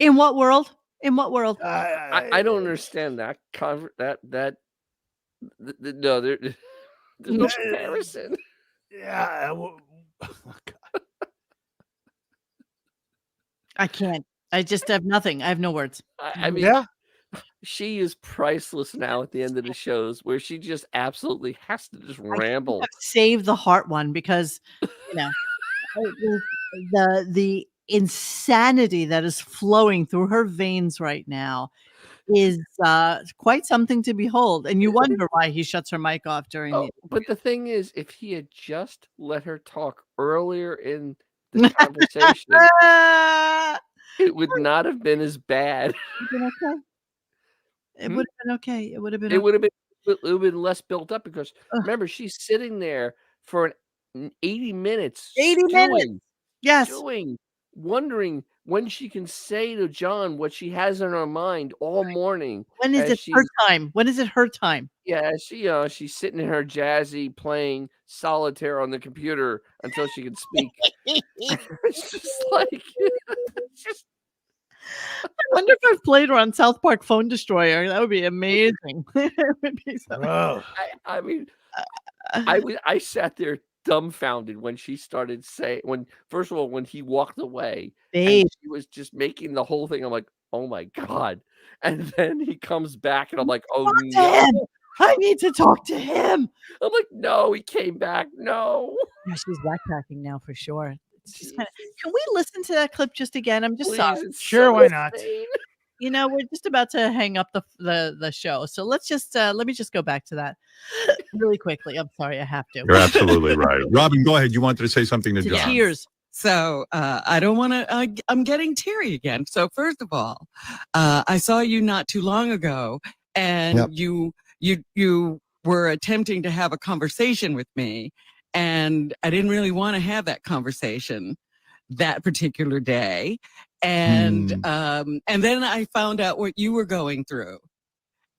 In what world? In what world? I don't understand that no, there's no comparison. Yeah. I can't. I just have nothing. I have no words. I mean, Yeah. she is priceless now at the end of the shows, where she just absolutely has to just ramble. Save the heart one, because the insanity that is flowing through her veins right now is quite something to behold. And you wonder why he shuts her mic off during the But the thing is, if he had just let her talk earlier in the conversation, it would not have been as bad. It would have been okay. It would have been. It would have been less built up, because remember, she's sitting there for 80 minutes. 80 minutes. Yes. Stewing, wondering when she can say to John what she has in her mind all morning. When is it her time? When is it her time? Yeah, she's sitting in her jazzy playing solitaire on the computer until she can speak. It's just like, it's just. I wonder if I've played her on South Park Phone Destroyer. That would be amazing. It would be so. I mean, I sat there dumbfounded when she started saying, first of all, when he walked away, and she was just making the whole thing. I'm like, oh my God. And then he comes back and I'm like, oh no. I need to talk to him. I'm like, no, he came back. No. Yeah, she's backtracking now for sure. It's just kind of, can we listen to that clip just again? I'm just sorry. Sure, why not? We're just about to hang up the show. So let's just let me just go back to that really quickly. I'm sorry, I have to. You're absolutely right. Robin, go ahead. You wanted to say something to John. Tears. So I don't want to. I'm getting teary again. So first of all, I saw you not too long ago, and you were attempting to have a conversation with me, and I didn't really want to have that conversation that particular day. And then I found out what you were going through,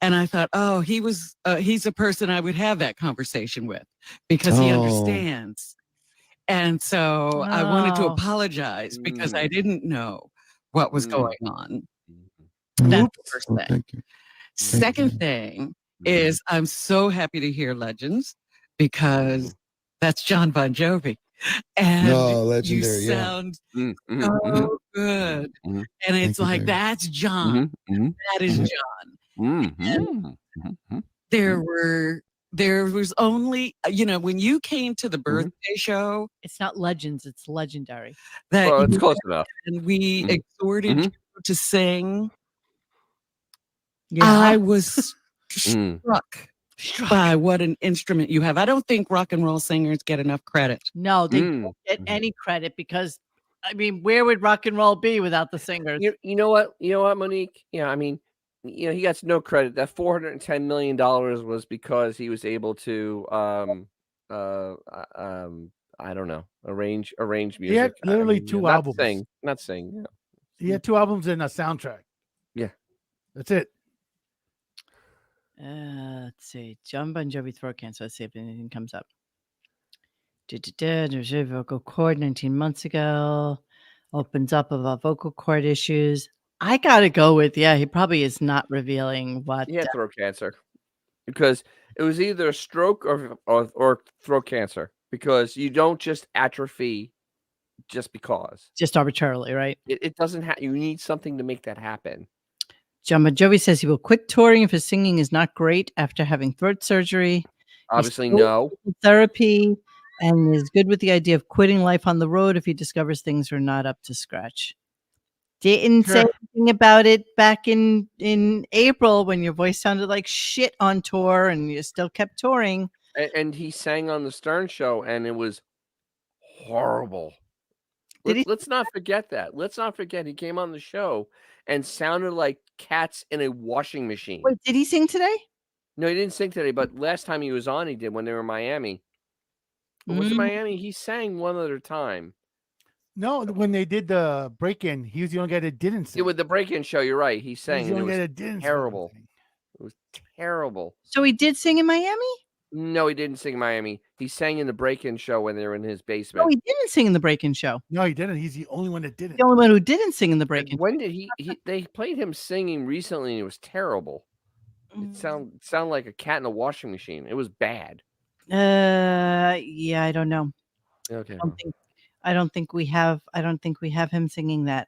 and I thought, oh, he's a person I would have that conversation with, because he understands. And so I wanted to apologize, because I didn't know what was going on. That's the first thing. Thank you. Second thing is, I'm so happy to hear Legends, because that's John Bon Jovi. And No, you legendary. Yeah. sound Mm-hmm. so good. Mm-hmm. And it's Thank you, like, Dave. that's John. Mm-hmm. That is Mhm. John. Mm-hmm. Mm-hmm. There was only, when you came to the birthday show It's not legends, it's legendary. that Well, it's you close enough. and we Mhm. exhorted Mhm. you to sing, Yeah. I was Mm. struck by what an instrument you have. I don't think rock and roll singers get enough credit. No, they Mm. don't get Mhm. any credit because, I mean, where would rock and roll be without the singers? You know what? You know what, Monique? Yeah, I mean, he gets no credit. That $410 million was because he was able to, I don't know, arrange He had music. I literally mean, 2 not albums. sing, not sing. Yeah. He had 2 albums and a soundtrack. Yeah. That's it. Let's see. John Bon Jovi throat cancer. Let's see if anything comes up. There's a vocal cord 19 months ago. Opens up about vocal cord issues. I gotta go with, he probably is not revealing what. He had throat cancer because it was either a stroke or throat cancer because you don't just atrophy just because. Just arbitrarily, right? It doesn't have. You need something to make that happen. John Bon Jovi says he will quit touring if his singing is not great after having throat surgery. He's Obviously, still no. in therapy and is good with the idea of quitting life on the road if he discovers things are not up to scratch. Didn't say Sure. anything about it back in April when your voice sounded like shit on tour and you still kept touring. And he sang on the Stern Show, and it was horrible. Did he? Let's not forget that. Let's not forget he came on the show and sounded like cats in a washing machine. Wait, did he sing today? No, he didn't sing today, but last time he was on, he did when they were in Miami. Or was it Mm. Miami? He sang one other time. No, when they did the break-in, he was the only guy that didn't Yeah, sing. with the break-in show, you're right. He He was sang, the and it only guy was that didn't terrible. sing. It was terrible. So he did sing in Miami? No, he didn't sing Miami. He sang in the break-in show when they were in his No, basement. he didn't sing in the break-in show. No, he didn't. He's the only one that didn't. The only one who didn't sing in the And break-in. when did he they played him singing recently, and it was terrible. It sound like a cat in a washing machine. It was bad. Yeah, I don't know. Okay. I don't think we have him singing that,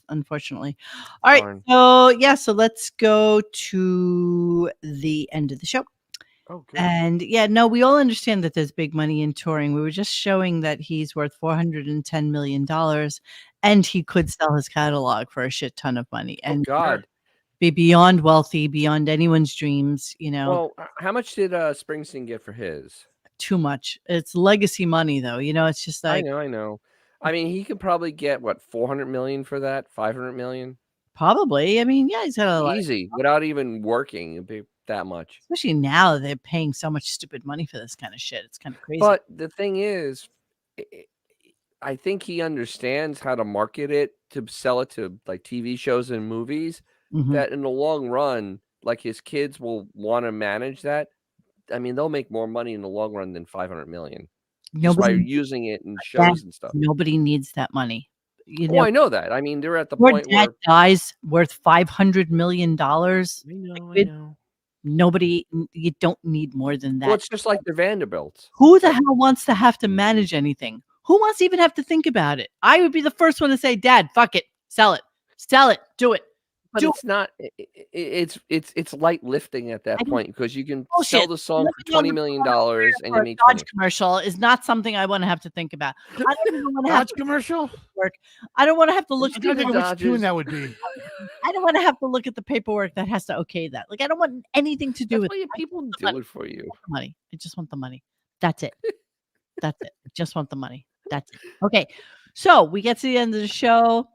unfortunately. All right. Darn. So let's go to the end of the show. Oh, good. And we all understand that there's big money in touring. We were just showing that he's worth $410 million and he could sell his catalog for a shit ton of money Oh and God. be beyond wealthy, beyond anyone's dreams, Well, how much did Springsteen get for his? too much. It's legacy money though. It's just like I know. I mean, he could probably get what 400 million for that, 500 million, probably. I mean, he's got a lot. easy, without even working. It'd be that much. Especially now they're paying so much stupid money for this kind of shit. It's kind of crazy. But the thing is, I think he understands how to market it to sell it to like TV shows and movies. Mhm. That in the long run, like his kids will want to manage that. I mean, they'll make more money in the long run than 500 million just by using it in shows and stuff. Nobody needs that money. Oh, I know that. I mean, they're at the Your point dad where dies worth $500 million. I know. Nobody, you don't need more than that. Well, it's just like the Vanderbilts. Who the hell wants to have to manage anything? Who wants to even have to think about it? I would be the first one to say, Dad, fuck it. Sell it, do it. But it's not. It's light lifting at that point because you can sell the song for $20 million and you make Dodge commercial is not something I want to have to think about. I don't even want to have Dodge commercial. work. I don't want to have to look I'm trying to think of which tune that would be. I don't want to have to look at the paperwork that has to okay that. Like I don't want anything to do with That's why people do it for you. money. I just want the money. That's it. That's it. I just want the money. That's it. Okay. So we get to the end of the show.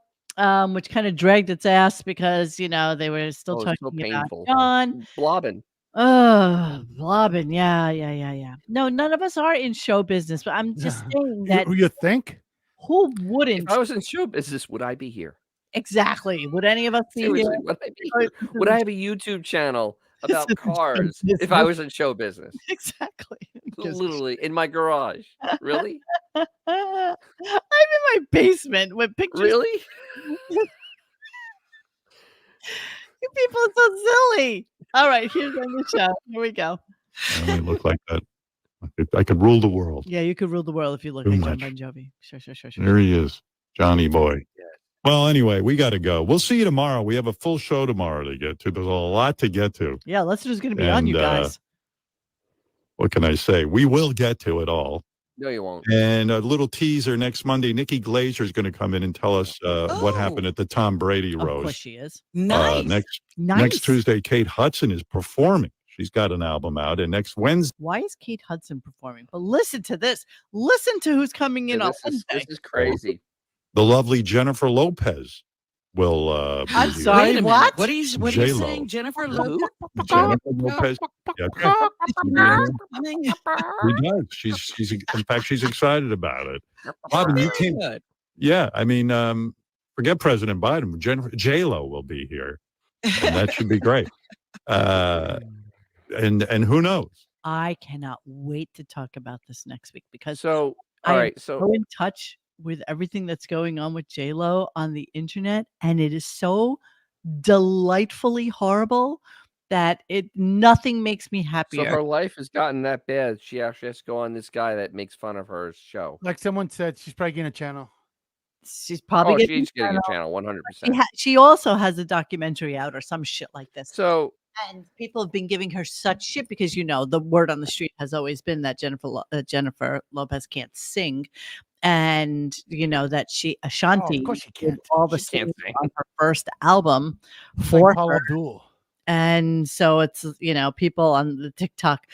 Which kind of dragged its ass because they were still talking so about painful. John. Blobbing. Blobbing. Yeah. No, none of us are in show business, but I'm just saying that You think? who wouldn't? If I was in show business, would I be here? Exactly. Would any of us be Seriously, here? would I be here? Would I have a YouTube channel about cars if I was in show business? Exactly. Literally in my garage. Really? I'm in my basement with pictures. Really? You people are so silly. All right, here's on the show. Here we go. I only look like that. I could rule the world. Yeah, you could rule the world if you look Too like John much. Bon Jovi. Sure. There he is, Johnny boy. Well, anyway, we got to go. We'll see you tomorrow. We have a full show tomorrow to get to. There's a lot to get to. Yeah, Lester's going to be on you guys. What can I say? We will get to it all. No, you won't. And a little teaser next Monday. Nikki Glazer is going to come in and tell us what happened at the Tom Brady Of roast. course she is. Nice. Next Tuesday, Kate Hudson is performing. She's got an album out. And next Wednesday. Why is Kate Hudson performing? But listen to this. Listen to who's coming in on Wednesday. This is crazy. The lovely Jennifer Lopez will be I'm here. sorry, Wait a minute. what? What are you J-Lo. saying, Jennifer Lopez? Jennifer Lopez. Yeah, Coming? she does. She's in fact, she's excited about it. Robin, you can't. Good. Yeah, I mean, forget President Biden. J-Lo will be here, and that should be great. And who knows? I cannot wait to talk about this next week because So, I all am right. So, so in touch with everything that's going on with J-Lo on the internet, and it is so delightfully horrible that nothing makes me so happier. her life has gotten that bad. She actually has to go on this guy that makes fun of her show. Like someone said, she's probably getting a channel. She's probably Oh, getting she's getting a channel, 100%. She also has a documentary out or some shit like this. So, And people have been giving her such shit because, you know, the word on the street has always been that Jennifer Lopez can't sing. And, you know, that Ashanti of course she did can't. all the She can't singing sing. on her first album It's for like Paula her. Abdul. And so it's, you know, people on the TikTok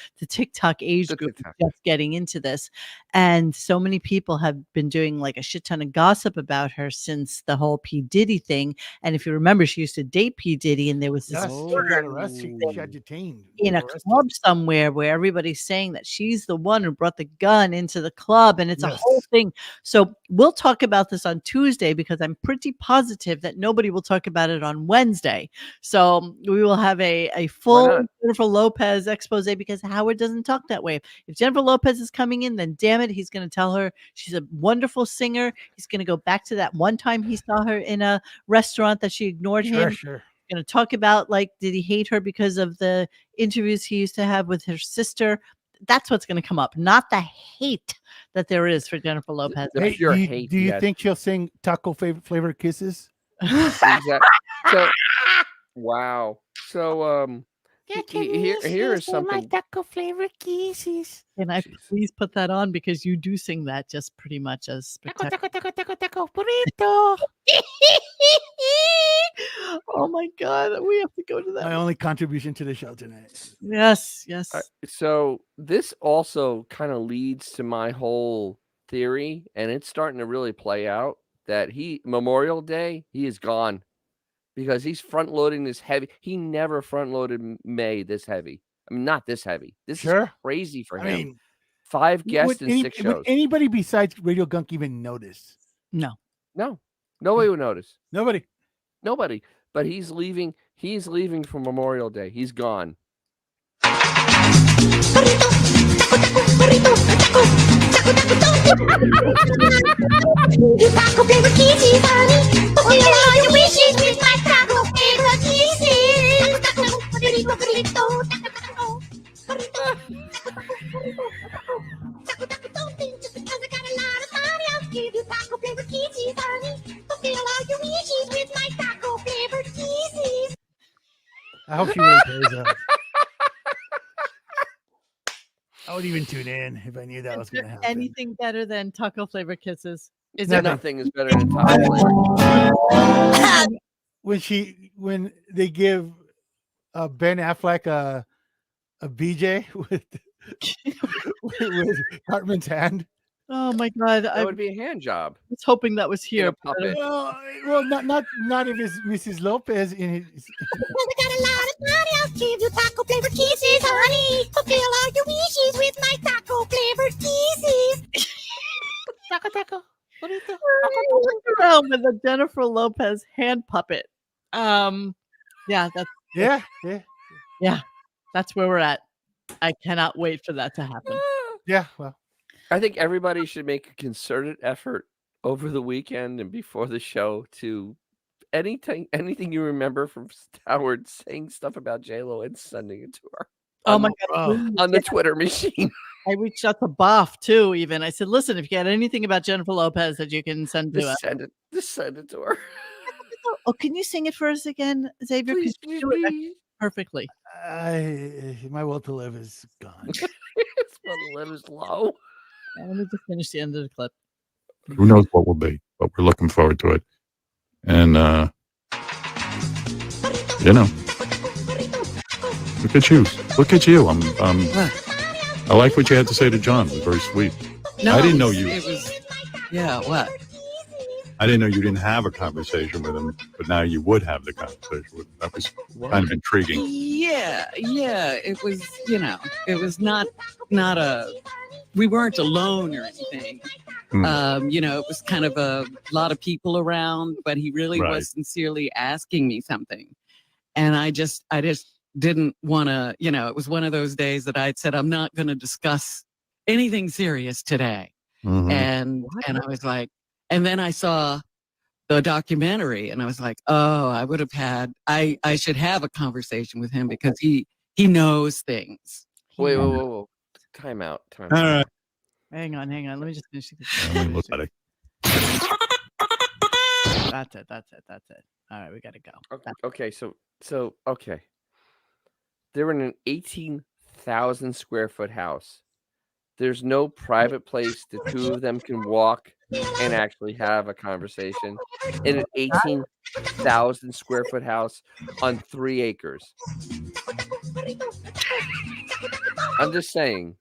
age The group TikTok. just getting into this. And so many people have been doing like a shit ton of gossip about her since the whole P. Diddy thing. And if you remember, she used to date P. Diddy, and there was this Yes, she got arrested. She got detained. in a arrested. club somewhere where everybody's saying that she's the one who brought the gun into the club, and it's a whole Yes. thing. So we'll talk about this on Tuesday because I'm pretty positive that nobody will talk about it on Wednesday. So we will have a full not? Jennifer Lopez expose because Howard doesn't talk that way. If Jennifer Lopez is coming in, then damn it, he's going to tell her she's a wonderful singer. He's going to go back to that one time he saw her in a restaurant that she ignored him. Sure. Going to talk about, like, did he hate her because of the interviews he used to have with her sister? That's what's going to come up, not the hate that there is for Jennifer Lopez. The Hey, pure do you, hate do you yet. think she'll sing taco flavored kisses? Exactly. So, wow. So, here is something. taco flavored kisses. Can I please put that on because you do sing that just pretty much as spectacular. Taco burrito. Oh my God, we have to go to My that. only contribution to the show tonight. Yes. So this also kind of leads to my whole theory, and it's starting to really play out that Memorial Day, he is gone because he's front loading this heavy. He never front loaded May this heavy. I mean, not this heavy. This is Sure. crazy for I him. mean, 5 guests in 6 would shows. anybody besides Radio Gunk even notice? No. No, nobody would notice. Nobody. Nobody. But he's leaving. He's leaving for Memorial Day. He's gone. Taco flavor kisses, honey. Fulfill all your wishes with my taco flavor kisses. Taco, burrito, burrito, taco, burrito, taco, taco, just because I got a lot of money, I'll give you taco flavor kisses, honey. Fulfill all your wishes with my taco flavor kisses. I hope she really pays up. I would even tune in if I knew that was Is there going to happen. anything better than taco flavor kisses? Is No, there no. Nothing is better than taco flavor. When they give Ben Affleck a BJ with Cartman's hand. Oh my God, I That would be a hand job. was hoping that was here. A puppet. Well, not if it's Mrs. Lopez in his. Because I got a lot of money, I'll give you taco flavor kisses, honey. Fulfill all your wishes with my taco flavor kisses. Taco. Walk around with a Jennifer Lopez hand puppet. Yeah, that's where we're at. I cannot wait for that to happen. Yeah, well, I think everybody should make a concerted effort over the weekend and before the show to anything you remember from Howard saying stuff about J-Lo and sending it to her. Oh on- my God, please, on the Twitter machine. I reached out to Boff too. Even I said, "Listen, if you got anything about Jennifer Lopez that you can send to us." Just send it to her. Oh, can you sing it for us again, Xavier? Please, Because you please, do it please. perfectly. My will to live is gone. It's well, the live is low. Let me just finish the end of the clip. Who knows what will be, but we're looking forward to it. And, you know, look at you. Look at you. I like what you had to say to John. It was very sweet. No, I didn't know it was, yeah, what? I didn't know you didn't have a conversation with him, but now you would have the conversation with him. That was kind of intriguing. Yeah, it was, it was not we weren't alone or anything. It was kind of a lot of people around, but he really was sincerely asking me something. And I just didn't want to, it was one of those days that I'd said, I'm not going to discuss anything serious today. And I was like, and then I saw the documentary and I was like, oh, I should have a conversation with him because he knows things. Wait. Time out. All right. Hang on. Let me just finish this. Look at it. That's it. All right, we got to go. Okay, so okay. They're in an 18,000 square foot house. There's no private place the two of them can walk and actually have a conversation in an 18,000 square foot house on 3 acres. I'm just saying.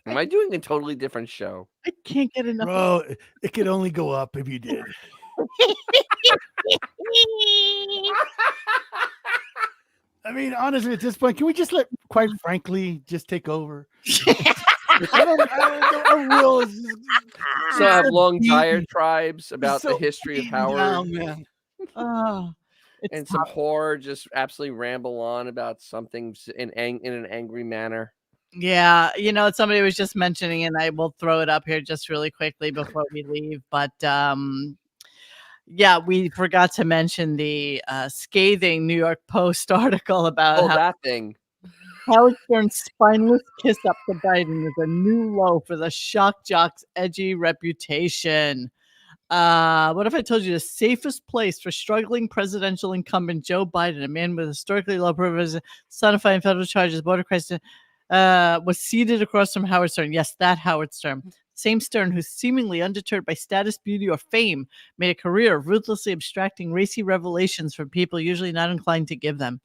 Am I doing a totally different show? I can't get enough. Bro, it could only go up if you did. I mean, honestly, at this point, can we just let, quite frankly, just take over? I will. So I have long diatribes about the history of Howard. Oh, man. Oh, and some whore just absolutely ramble on about something in an angry manner. Yeah, somebody was just mentioning, and I will throw it up here just really quickly before we leave. But yeah, we forgot to mention the scathing New York Post article about that thing. Howard Stern's spineless kiss up to Biden is a new low for the shock jock's edgy reputation. What if I told you the safest place for struggling presidential incumbent Joe Biden, a man with historically low privilege, son of fighting federal charges, border crisis, was seated across from Howard Stern? Yes, that Howard Stern. Same Stern who, seemingly undeterred by status, beauty, or fame, made a career of ruthlessly abstracting racy revelations from people usually not inclined to give them.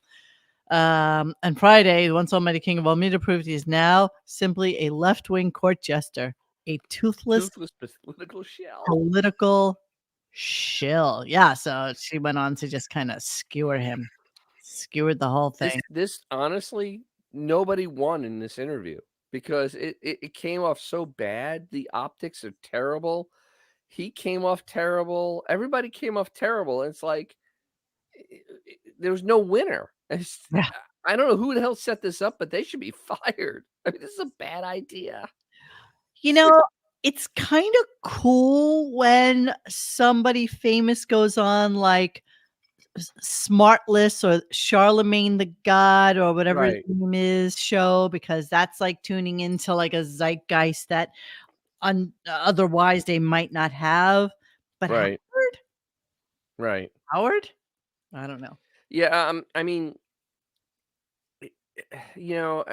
And Friday, the once almighty king of all media proved he is now simply a left-wing court jester, a toothless political shill. Yeah, so she went on to just kind of skewered the whole thing. This honestly, nobody won in this interview because it came off so bad. The optics are terrible. He came off terrible. Everybody came off terrible. It's like there was no winner. I don't know who the hell set this up, but they should be fired. I mean, this is a bad idea. It's kind of cool when somebody famous goes on like Smartless or Charlemagne the God or whatever his name is show, because that's like tuning into like a zeitgeist that otherwise they might not have. But Howard? Howard? I don't know. Yeah, I mean, you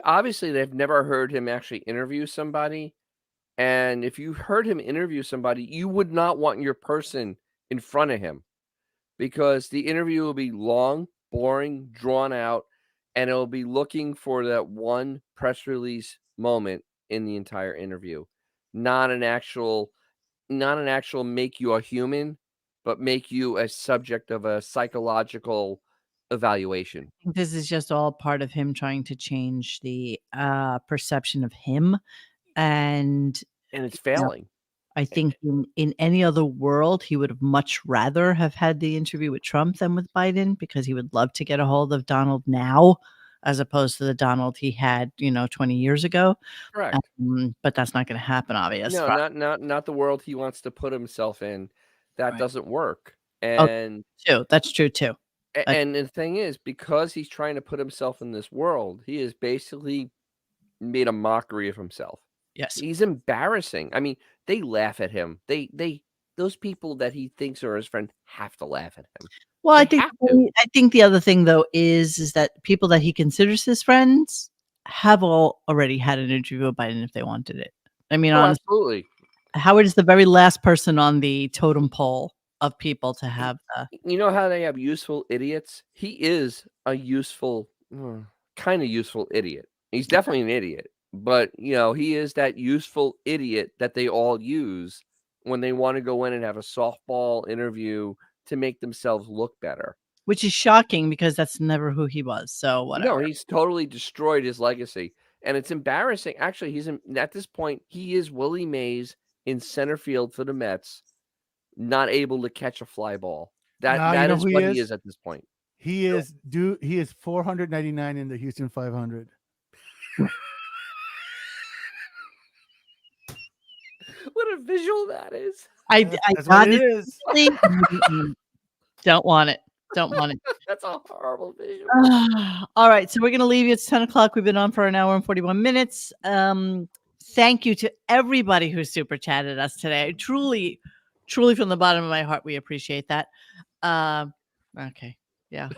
obviously they've never heard him actually interview somebody, and if you heard him interview somebody, you would not want your person in front of him because the interview will be long, boring, drawn out, and it'll be looking for that one press release moment in the entire interview, not an actual make you a human, but make you a subject of a psychological evaluation. I think this is just all part of him trying to change the perception of him, and it's failing. I think in any other world, he would have much rather have had the interview with Trump than with Biden because he would love to get a hold of Donald now, as opposed to the Donald he had, 20 years ago. Correct. But that's not going to happen, obviously. No, not the world he wants to put himself in. That doesn't work. Oh, And that's true too. And the thing is, because he's trying to put himself in this world, he has basically made a mockery of himself. Yes. He's embarrassing. I mean, they laugh at him. Those people that he thinks are his friend have to laugh at him. Well, I They think have to. the other thing though is that people that he considers his friends have already had an interview with Biden if they wanted it. I mean, Oh, honestly, absolutely. Howard is the very last person on the totem pole of people to have. You know how they have useful idiots? He is a useful, kind of useful idiot. He's definitely an idiot, but he is that useful idiot that they all use when they want to go in and have a softball interview to make themselves look better. Which is shocking because that's never who he was. So whatever. No, he's totally destroyed his legacy, and it's embarrassing. Actually, at this point, he is Willie Mays in center field for the Mets, not able to catch a fly ball. That is what he is at this point. He is 499 in the Houston 500. What a visual that is. That's what it is. Don't want it. Don't want it. That's a horrible visual. All right. So we're going to leave you. It's 10 o'clock. We've been on for an hour and 41 minutes. Thank you to everybody who super chatted us today. Truly, truly from the bottom of my heart, we appreciate that. Okay. Yeah.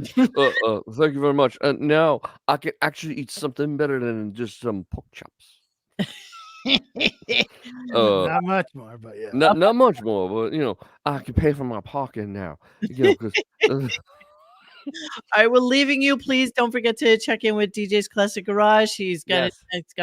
Thank you very much. Now I can actually eat something better than just some pork chops. Not much more, but yeah. Not much more, but I can pay for my parking now. Because All right, we're leaving you. Please don't forget to check in with DJ's Classic Garage. He's got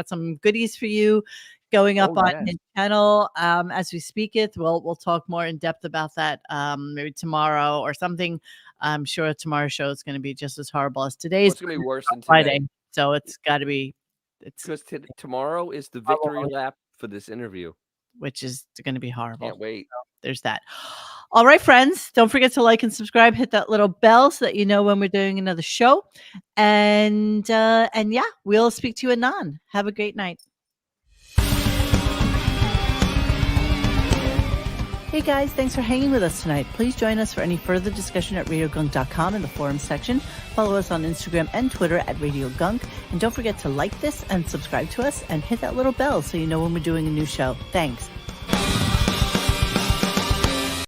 some goodies for you going up on his channel as we speak it. We'll talk more in depth about that maybe tomorrow or something. I'm sure tomorrow's show is going to be just as horrible as today's. It's going to be worse than Friday, today. so it's got to be. Because tomorrow is the victory lap for this interview, which is going to be horrible. Can't wait. So there's that. All right, friends. Don't forget to like and subscribe. Hit that little bell so that you know when we're doing another show. And yeah, we'll speak to you anon. Have a great night. Hey guys, thanks for hanging with us tonight. Please join us for any further discussion at RadioGunk.com in the forum section. Follow us on Instagram and Twitter at RadioGunk. And don't forget to like this and subscribe to us and hit that little bell so you know when we're doing a new show. Thanks.